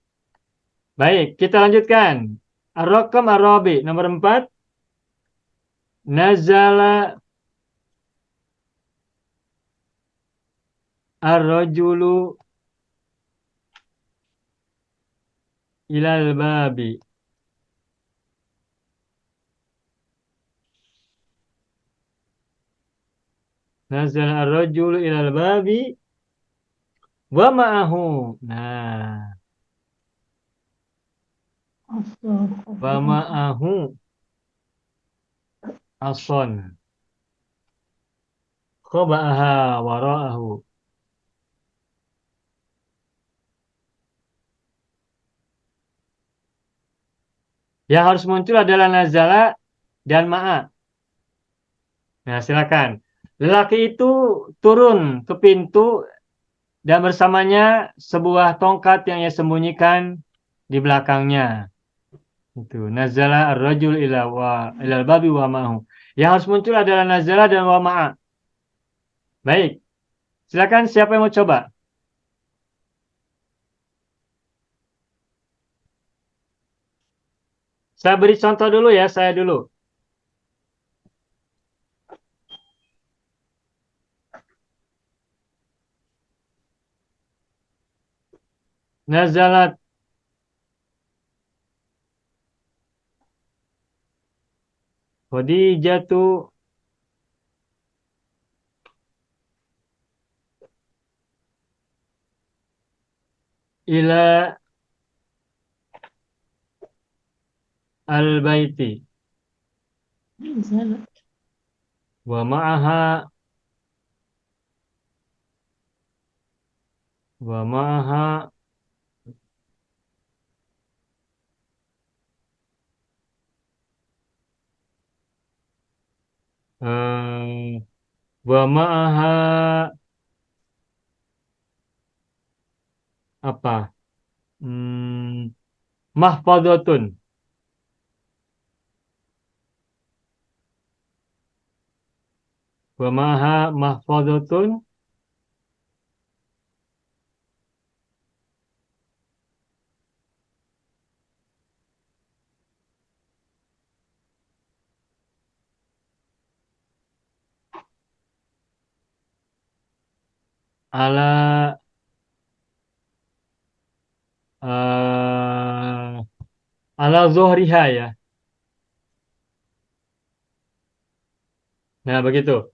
Baik, kita lanjutkan. Ar-Raqam Ar-Rabi nomor 4. Nazala ar-rajulu ilal babi. Nazala ar-rajulu ilal babi wa ma'ahu. Nah, wa ma'ahu ason. Khaba'aha wara'ahu. Yang harus muncul adalah nazala dan ma'a. Nah, silakan. Lelaki itu turun ke pintu dan bersamanya sebuah tongkat yang ia sembunyikan di belakangnya. Itu nazala ar-rajul ilal babi wa ma'ahu. Yang harus muncul adalah nazala dan wa ma'a. Baik. Silakan siapa yang mau coba? Saya beri contoh dulu ya, saya dulu. Nazalat Khadijatu ila al-baiti wa ma'aha eh, wa ma'aha apa? mahfadhatun. Wa maha mahfadhatun. Ala ala zuhriha ya. Nah, begitu.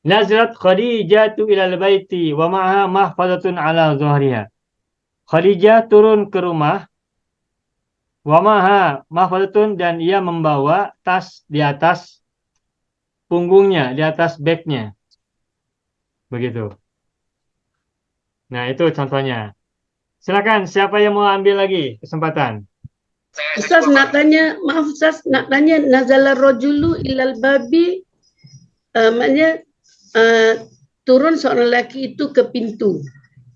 Nazalat Khadijatu ilal baiti wa ma'aha mahfazatun ala zuhriha. Khadijah turun ke rumah wa ma'aha mahfazatun dan ia membawa tas di atas punggungnya, di atas bagnya. Begitu. Nah, itu contohnya. Silakan, siapa yang mau ambil lagi kesempatan? Ustaz nak tanya, maaf Ustaz, nak tanya nazala rajulu ilal babi, maknanya turun seorang lelaki itu ke pintu.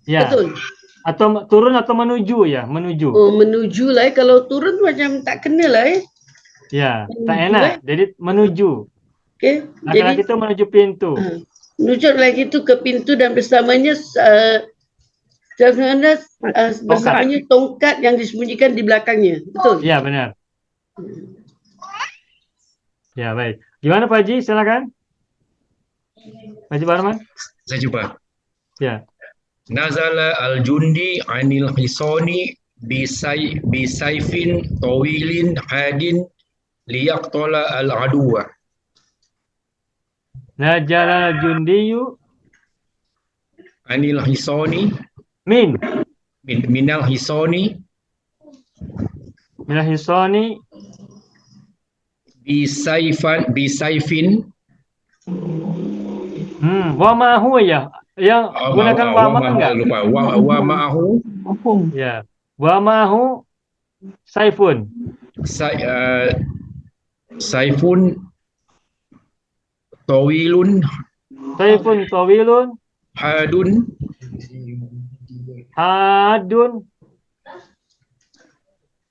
Ya. Betul? Atau turun atau menuju ya, menuju. Oh, menuju lah. Kalau turun macam tak kena lah Ya, tak Menuju, enak. Jadi menuju. Okay. Laki-laki itu menuju pintu. Menuju lelaki itu ke pintu dan bersamanya bersamanya tongkat yang disembunyikan di belakangnya. Betul? Ya, benar. Ya, baik. Gimana Pak Haji? Silakan. Pak Haji Barman. Saya cuba. Ya. Nazala al-jundi anil hisani bisaifin tawilin hadin liyaqtala al-aduwa. Najala jundiyu Anil hisani minal hisani minal hisani bisaifin wa ma huwa ya. Yang gunakan wa ma enggak? Lupa. Wa ma'ahu Ya. Wa ma hu saifun. Saifun tawilun Saifun tawilun hadun hadun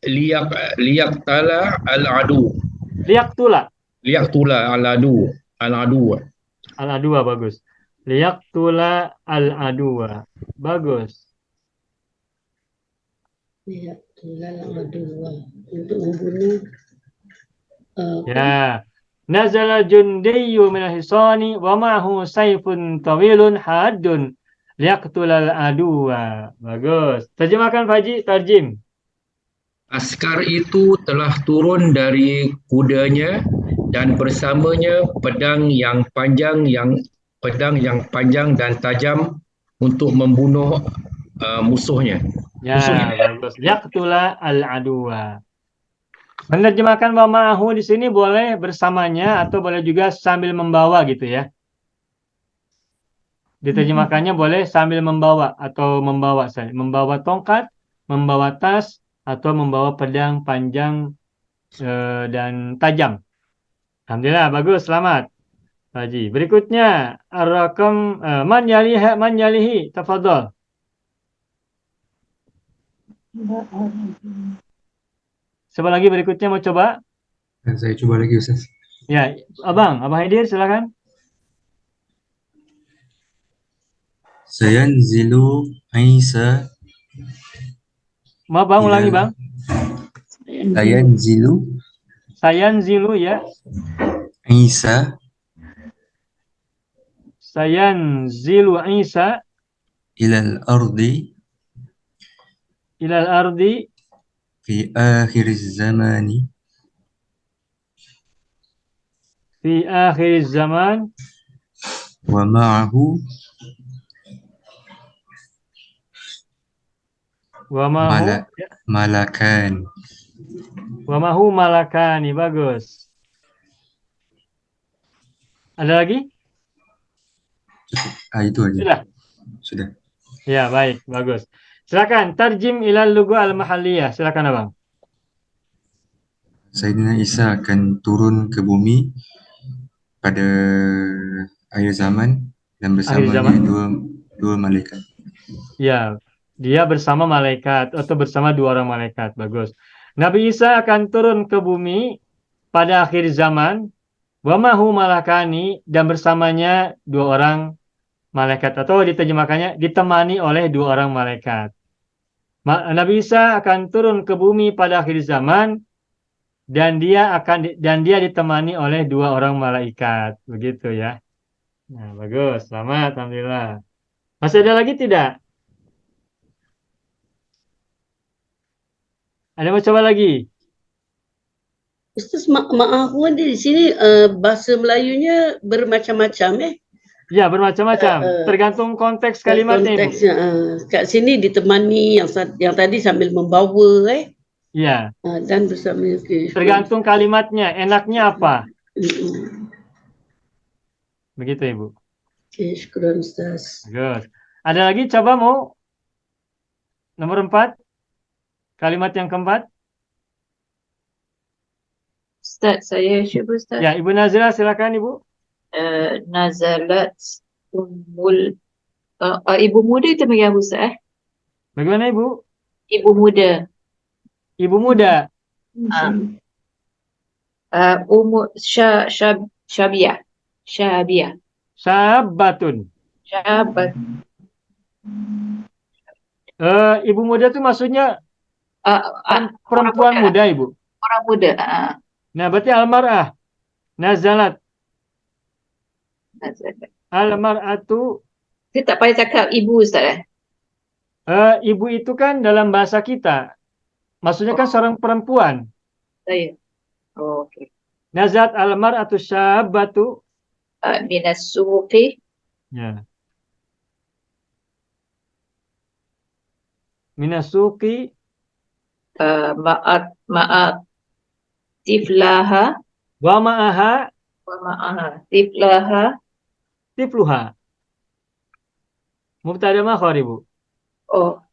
liyaqtala al-adu. liyaqtula. Liyaqtula al-adu. Al-adwa bagus. Liyaqtula al-adwa. Bagus. Liyaqtula al-aduwa. Untuk membunuh. Ya. Nazala jundiyyu minal hisani wa ma'ahu saifun tawilun hadun liyaqtulal aduwa. Bagus. Terjemahkan Pak Haji, tarjim. Askar itu telah turun dari kudanya dan bersamanya pedang yang panjang dan tajam untuk membunuh musuhnya. Ya, bagus. Liyaqtula al-aduwa. Menerjemahkan wa ma'ahu di sini boleh bersamanya atau boleh juga sambil membawa gitu ya. Diterjemahkannya boleh sambil membawa atau membawa saja. Membawa tongkat, membawa tas, atau membawa pedang panjang dan tajam. Alhamdulillah, bagus, selamat. Haji. Berikutnya, ar-rakam man yalihi, tafadhol. Siapa lagi berikutnya mau coba? Saya coba lagi Ustaz. Ya, Abang Haidir silakan. Sayanzilu Isa. Maaf Bang, ulangi Bang. Sayanzilu ya. Isa. Sayanzilu Isa Ilal ardi. Fi akhir zamani. Wa ma'ahu malakan. Wa mahu malakani. Bagus. Ada lagi? Itu aja. Sudah. Ya, baik, bagus. Silakan tarjim ilal lugha al-mahalliyah. Silakan Abang. Sayyidina Isa akan turun ke bumi pada akhir zaman dan bersamanya dua malaikat. Ya, dia bersama malaikat atau bersama dua orang malaikat. Bagus. Nabi Isa akan turun ke bumi pada akhir zaman. Wa mahu malakani, dan bersamanya dua orang malaikat, atau diterjemahkannya ditemani oleh dua orang malaikat. Nabi Isa akan turun ke bumi pada akhir zaman dan dia ditemani oleh dua orang malaikat. Begitu ya. Nah, bagus. Selamat, alhamdulillah. Masih ada lagi tidak? Ada mau coba lagi? Ustaz, maaf di sini bahasa Melayunya bermacam-macam Ya, bermacam-macam. Tergantung konteks kalimatnya, Ibu. konteksnya. Kat sini ditemani, yang tadi sambil membawa Ya, dan bersama. tergantung kalimatnya. Enaknya apa? Begitu, Ibu. Okay, syukuran Ustaz. Bagus. Ada lagi? Coba mau nomor 4. Kalimat yang keempat. Ustaz, saya cuba Ustaz. Ya, Ibu Nazila silakan, Ibu. Nazalat ummul ibu muda itu bagi apa Ustaz? Bagaimana, Ibu? Ibu muda. Ibu muda. Umur Syabiyah. Sabatun. Syabat. Ibu muda itu maksudnya perempuan orang muda, Ibu. Orang muda. Nah, berarti almar'ah. Nazalat. Nazalat. Almar'atu. Saya tak payah cakap ibu Ustaz. Ibu itu kan dalam bahasa kita. Maksudnya kan seorang perempuan. Saya. Oh, okey. Nazalat almar'atu syabatu. Minas suqi. Ya. Minasuki. Ma'at tiflaha. Wa ma'aha. Tiflaha. Tifluha. Mubtada makhar, Ibu. Oh.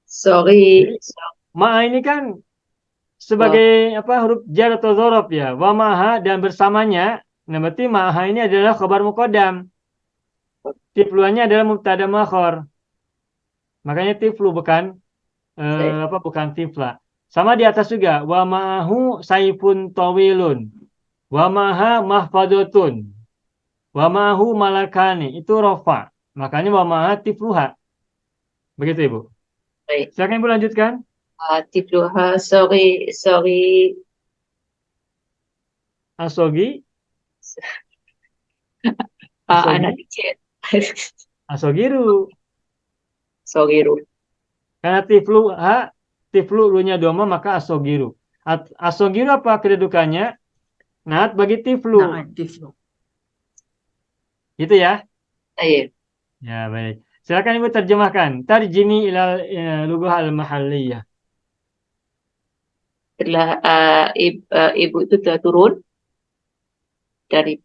Sorry. Ma'a ini kan sebagai huruf jar atau dzaraf ya. Wa ma'aha, dan bersamanya. Nah, berarti ma'aha ini adalah khabar muqaddam. Tifluhanya adalah mubtada makhar. Makanya tiflu bukan bukan tifla. Sama di atas juga. Wa ma'ahu saifun tawilun. Wa ma'aha mahfadatun. Wa ma'ahu malakani. Itu rofa. Makanya wa ma'aha tifluha. Begitu, Ibu. Baik. Silakan Ibu lanjutkan. Tifluha. Sorry. Asogi. Anak kecil. Asogiru. Sogiru. Karena tiflu lu-nya doma, maka asogiru. Asogiru apa kedudukannya? Naat bagi tiflu. Gitu ya? Saya. Ya, baik. Silakan Ibu terjemahkan. Tarjimi ilal lughah al-mahalliyah. Setelah ibu itu telah turun dari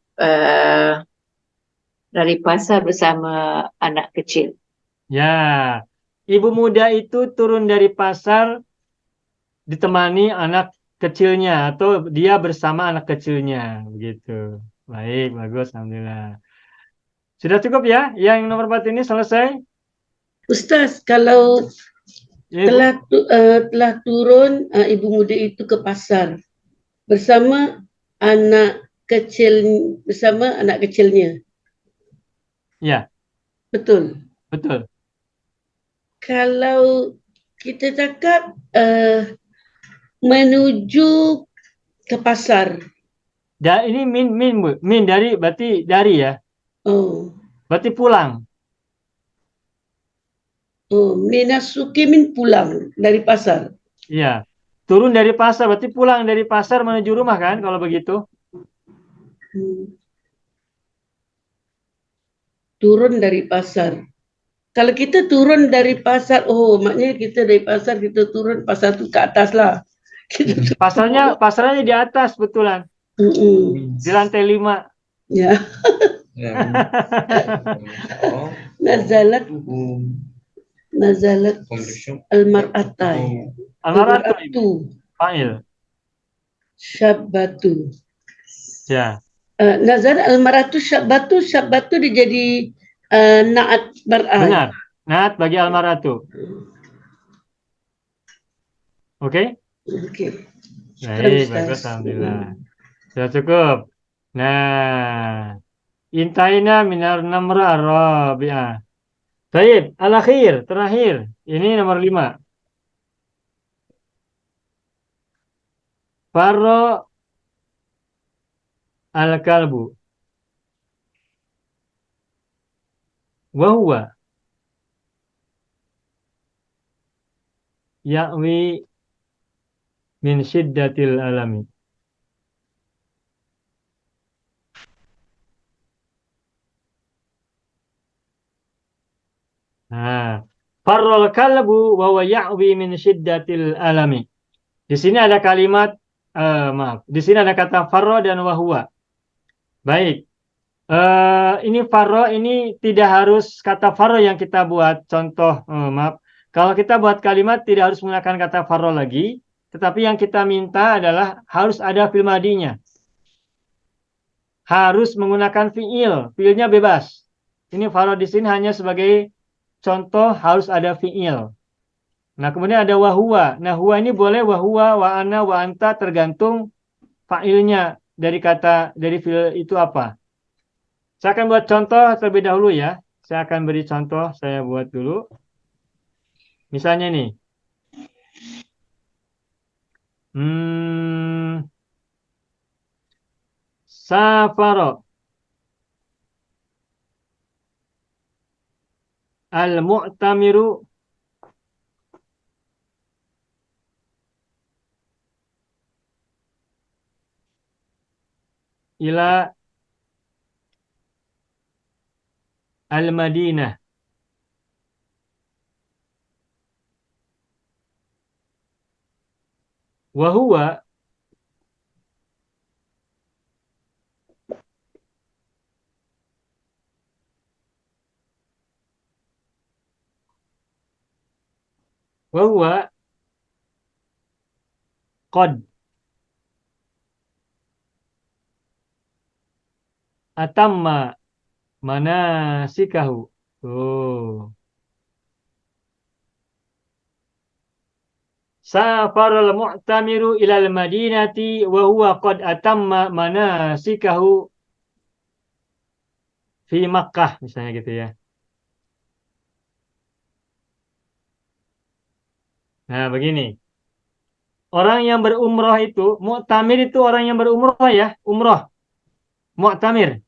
pasar bersama anak kecil. Ya, ibu muda itu turun dari pasar ditemani anak kecilnya atau dia bersama anak kecilnya, begitu. Baik, bagus, alhamdulillah. Sudah cukup ya? Yang nomor 4 ini selesai? Ustaz, kalau Ya, Ibu. telah turun ibu muda itu ke pasar bersama anak kecilnya. Ya, Betul. betul. Kalau kita cakap menuju ke pasar. Ini min Bu. Min berarti dari ya. Oh. Berarti pulang. Oh, minasuki min pulang dari pasar. Iya. Turun dari pasar berarti pulang dari pasar menuju rumah kan kalau begitu? Turun dari pasar. Kalau kita turun dari pasar, maknanya kita dari pasar kita turun pasar tu ke atas lah. Pasarnya di atas betulan. Di lantai 5. Ya. Nazalat almar'atai. Almar'atu. Fa'il. Syabatu. Ya. Nazalat almar'atu syabatu dia jadi naat mar'ah. Benar. Naat bagi almar'atu. Oke? Okey. Syukran Baik, Ustaz. bagus, alhamdulillah. Sudah cukup. Nah, intaina minar namra rabi'ah. Baik, al-akhir, terakhir. Ini nomor 5. Farro al-kalbu. Wahuwa ya'wi min syiddatil alami. Nah, farrol kalbu wa huwa ya'wi min syiddatil alami. Di sini ada kalimat di sini ada kata farro dan wahwa. Baik. Ini farro ini tidak harus kata farro yang kita buat. Contoh, maaf. Kalau kita buat kalimat tidak harus menggunakan kata farro lagi, tetapi yang kita minta adalah harus ada fi'il madinya. Harus menggunakan fi'il. Fi'ilnya bebas. Ini farro di sini hanya sebagai contoh, harus ada fi'il. Nah, kemudian ada wahwa. Nah, huwa ini boleh wahwa, wa ana, wa anta, tergantung fa'ilnya dari fi'il itu apa. Saya akan buat contoh terlebih dahulu ya. Saya akan beri contoh, saya buat dulu. Misalnya nih. Safaro al-mu'tamiru ila al-Madinah. Wahuwa qad atamma manasikahu. Tuh. Safarul mu'tamiru ilal madinati wa huwa qad atamma manasikahu fi Makkah, misalnya gitu ya. Nah, begini. Orang yang berumroh itu, mu'tamir itu orang yang berumroh ya, umroh. Mu'tamir.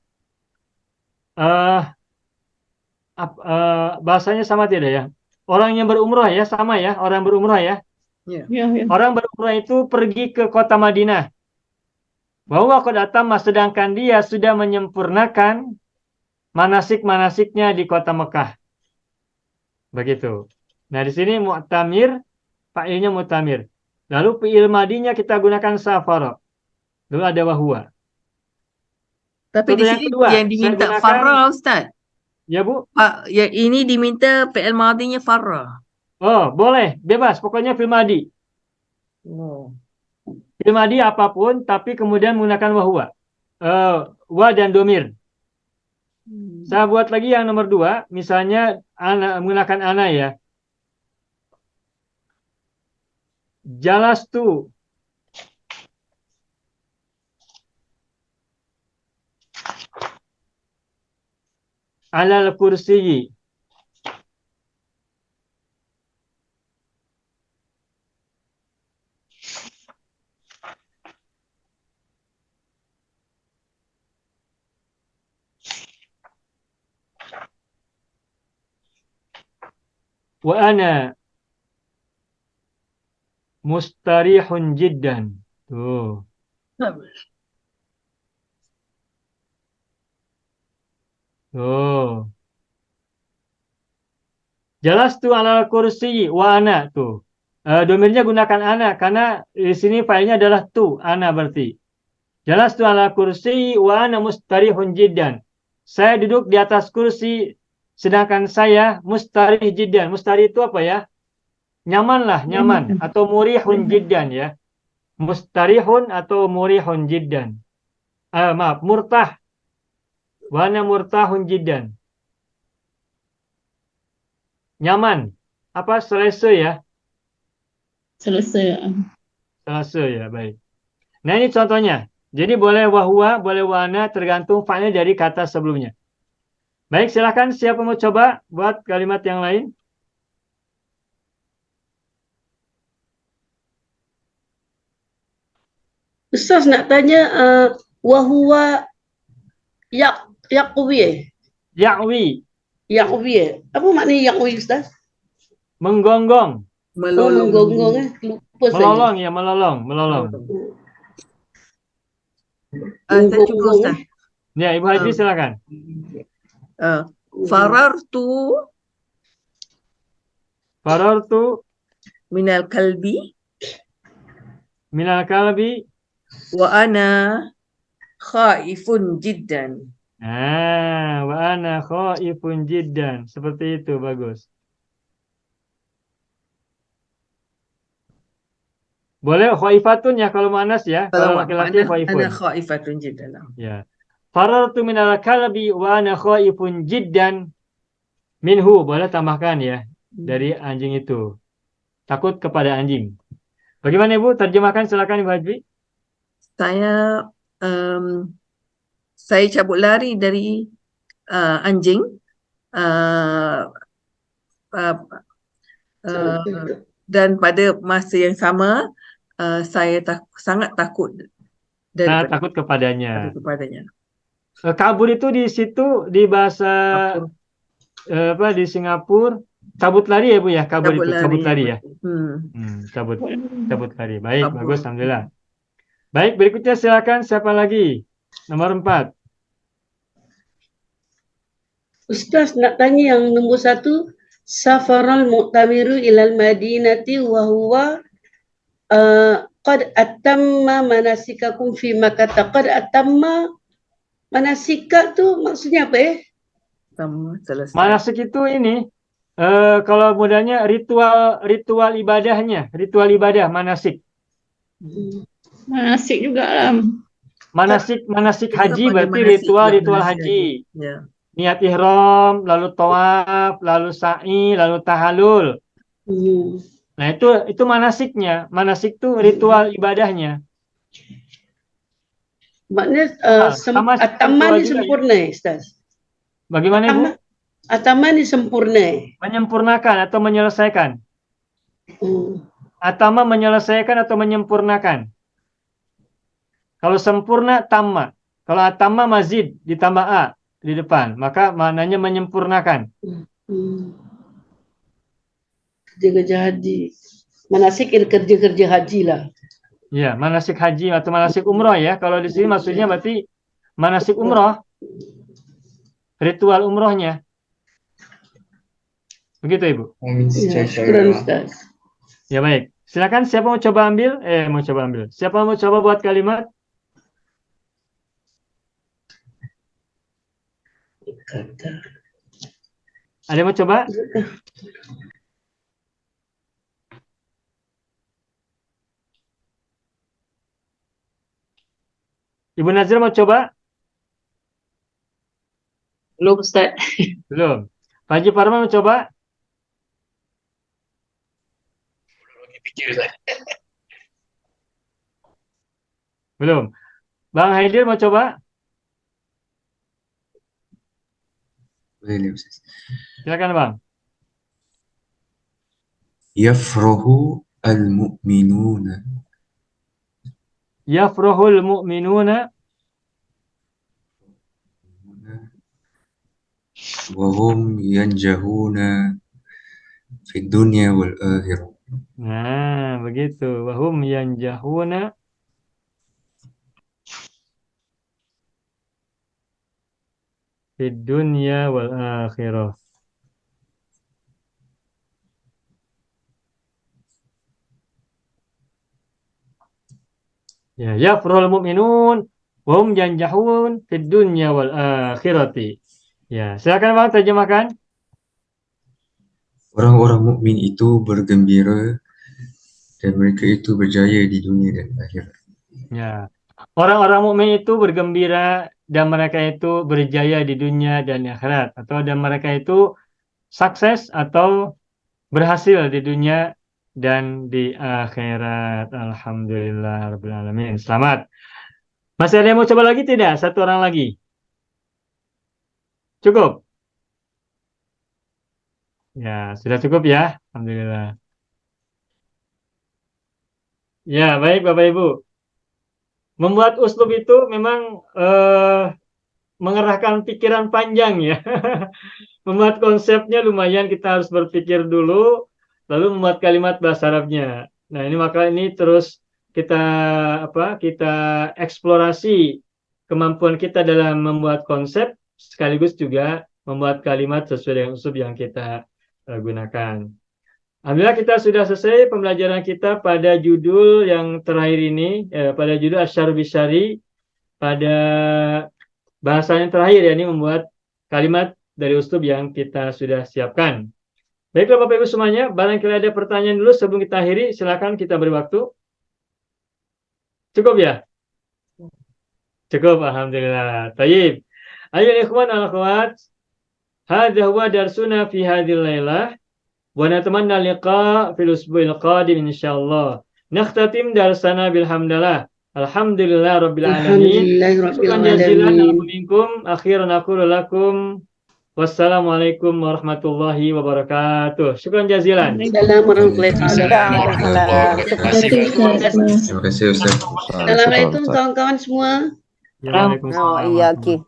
Bahasanya sama tidak ya? Orang yang berumroh ya, sama ya, orang berumroh ya. Ya, ya. Orang berumroh itu pergi ke kota Madinah. Bahwa qad atamma, sedangkan dia sudah menyempurnakan manasik-manasiknya di kota Mekah. Begitu. Nah, di sini mu'tamir, fa'ilnya mu'tamir. Lalu fi'il madinya kita gunakan safara. Lalu ada wahwa. Tapi di Contoh yang sini kedua, yang saya diminta gunakan- farra, Ustaz. Ya, Bu? Yang ini diminta fi'il madinya farra. Oh, boleh. Bebas. Pokoknya fi'il madi. Oh. Fi'il madi apapun, tapi kemudian menggunakan wahwa. Wa dan domir. Saya buat lagi yang nomor 2. Misalnya menggunakan ana ya. Jalastu alal kursiyi. Wa ana mustarihun jiddan. Tuh. Tuh. Jalastu alal kursiyi wa ana. Tuh. Domirnya gunakan ana karena di sini filenya adalah tu, ana berarti. Jalastu alal kursiyi wa ana mustarihun jiddan. Saya duduk di atas kursi sedangkan saya mustarih jiddan. Mustarih itu apa ya? Nyaman lah, nyaman. Atau murihun jiddan ya. Mustarihun atau murihun jiddan. Maaf, murtah. Wa ana murtahun jiddan. Nyaman. Apa? Selesai ya. Selesai. Selasa ya, baik. Nah, ini contohnya. Jadi boleh wahwa, boleh wana, tergantung fa'il dari kata sebelumnya. Baik, silakan siapa mau coba buat kalimat yang lain? Ustaz nak tanya wahuwa yaqwi. Ya'wi, Yaqwi. Apa maknanya yaqwi Ustaz? menggonggong, Oh, Melolong. menggonggong lupa saya. melolong ya, melolong, melolong. Saya cuba Menggonggong, Ustaz. Ya, Ibu Haji silakan. Farartu Farartu minal kalbi minal kalbi. wa ana khaifun jiddan. Wa ana khaifun jiddan. Seperti itu, bagus. Boleh khaifatun ya kalau muannas ya. Kalau laki-laki khaifun. Ana khaifatun jiddan. Ya. Farartu minal kalbi wa ana khaifun jiddan minhu. Boleh tambahkan ya. Dari anjing itu. Takut kepada anjing. Bagaimana Ibu? Terjemahkan silakan Ibu Haji. Saya cabut lari dari anjing. Dan pada masa yang sama saya sangat takut daripada Takut kepadanya. kepadanya. Kabur itu di situ di bahasa di Singapura cabut lari ya Bu ya, kabur itu cabut lari ya. Cabut lari. Baik, Kabur. bagus, alhamdulillah. Baik, berikutnya silakan siapa lagi? Nomor 4. Ustaz nak tanya yang nombor 1, safaral mu'tamiru ilal madinati wa huwa qad atamma manasikakum fi Makkah. Qad atamma manasika tu maksudnya apa Selesai. Manasik itu ini kalau modalnya ritual ibadahnya, ritual ibadah manasik. Manasik juga lah. Manasik haji Apa berarti manasik? ritual Manasik haji. Ya. Niat ihram, lalu tawaf, lalu sa'i, lalu tahalul. Nah, itu manasiknya. Manasik itu ritual ibadahnya. Maknanya sama atamma ritual ni juga, sempurna Ustaz. Bagaimana Ibu? Atamma ni sempurna. Menyempurnakan atau menyelesaikan. Atama menyelesaikan atau menyempurnakan. Kalau sempurna tamma. Kalau atama mazid ditambah a di depan, maka maknanya menyempurnakan. Kerja-kerja haji. Manasik kerja-kerja haji lah. Ya, manasik haji atau manasik umroh ya. Kalau di sini maksudnya berarti manasik umroh. Ritual umrohnya. Begitu Ibu? Ya, syukuran Ustaz. Ya baik. Silakan siapa mau coba ambil? Siapa mau coba buat kalimat? Ada yang mau coba? Ibu Nazir mau coba? Belum Ustaz. Belum. Pak Haji Parman mau coba? Belum. Bang Haidir mau coba? Boleh Ustaz. Silakan Bang. Yafrahu al-mu'minuna. Yafrahul mu'minuna wa hum yanjahuna fid dunya wal akhirah. Nah, begitu. Wahum yanjahuna fid dunya wal akhirah. Ya, yafrahul mu'minun wahum yanjahun fid dunya wal akhirati. Ya, silakan Bang terjemahkan. Orang-orang mukmin itu bergembira dan mereka itu berjaya di dunia dan akhirat. Ya. Orang-orang mukmin itu bergembira dan mereka itu berjaya di dunia dan akhirat, atau dan mereka itu sukses atau berhasil di dunia dan di akhirat. Alhamdulillah rabbil alamin. Selamat. Masih ada yang mau coba lagi tidak? Satu orang lagi. Cukup? Ya, sudah cukup ya. Alhamdulillah. Ya, baik Bapak Ibu. Membuat uslub itu memang mengerahkan pikiran panjang ya. Membuat konsepnya lumayan, kita harus berpikir dulu, lalu membuat kalimat bahasa Arabnya. Nah, ini terus kita kita eksplorasi kemampuan kita dalam membuat konsep, sekaligus juga membuat kalimat sesuai dengan uslub yang kita gunakan. Alhamdulillah kita sudah selesai pembelajaran kita pada judul yang terakhir ini, pada judul Asy'ar bisyari, pada bahasan yang terakhir, ya, ini membuat kalimat dari uslub yang kita sudah siapkan. Baiklah Bapak Ibu semuanya, barangkali ada pertanyaan dulu sebelum kita akhiri, silakan, kita beri waktu. Cukup ya? Cukup, alhamdulillah. Tayyib. Ayo ikhwan al-akhwat, hadza huwa darsuna fi hadhil lailah. Wa natamanna liqa fil usbu'il qadim insyaallah. Nakhtatim darsana bilhamdalillah. Alhamdulillah rabbil alamin. Syukran jazilan minkum. Akhiran aqulu lakum wassalamualaikum warahmatullahi wabarakatuh. Syukran jazilan. Assalamualaikum warahmatullahi Terima kasih Ustaz. Assalamualaikum kawan-kawan semua. Waalaikumsalam. Iya, Ki.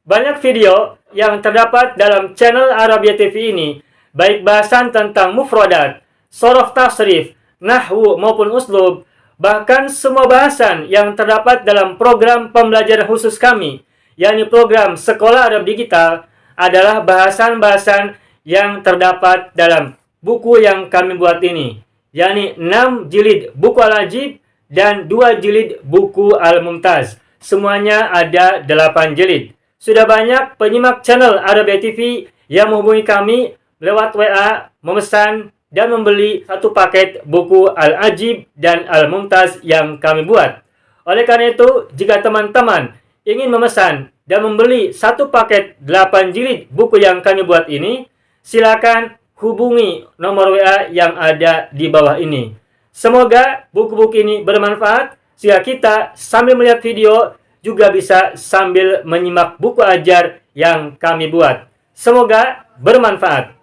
Banyak video yang terdapat dalam channel Arabia TV ini, baik bahasan tentang mufradat, sorof tasrif, nahwu maupun uslub, bahkan semua bahasan yang terdapat dalam program pembelajaran khusus kami, yakni program Sekolah Arab Digital, adalah bahasan-bahasan yang terdapat dalam buku yang kami buat ini, yakni 6 jilid buku Al-Ajib dan 2 jilid buku Al-Mumtaz. Semuanya ada 8 jilid. Sudah banyak penyimak channel Arabia TV yang menghubungi kami lewat WA, memesan dan membeli satu paket buku Al-Ajib dan Al-Mumtaz yang kami buat. Oleh karena itu, jika teman-teman ingin memesan dan membeli satu paket 8 jilid buku yang kami buat ini, silakan hubungi nomor WA yang ada di bawah ini. Semoga buku-buku ini bermanfaat sehingga kita sambil melihat video juga bisa sambil menyimak buku ajar yang kami buat. Semoga bermanfaat.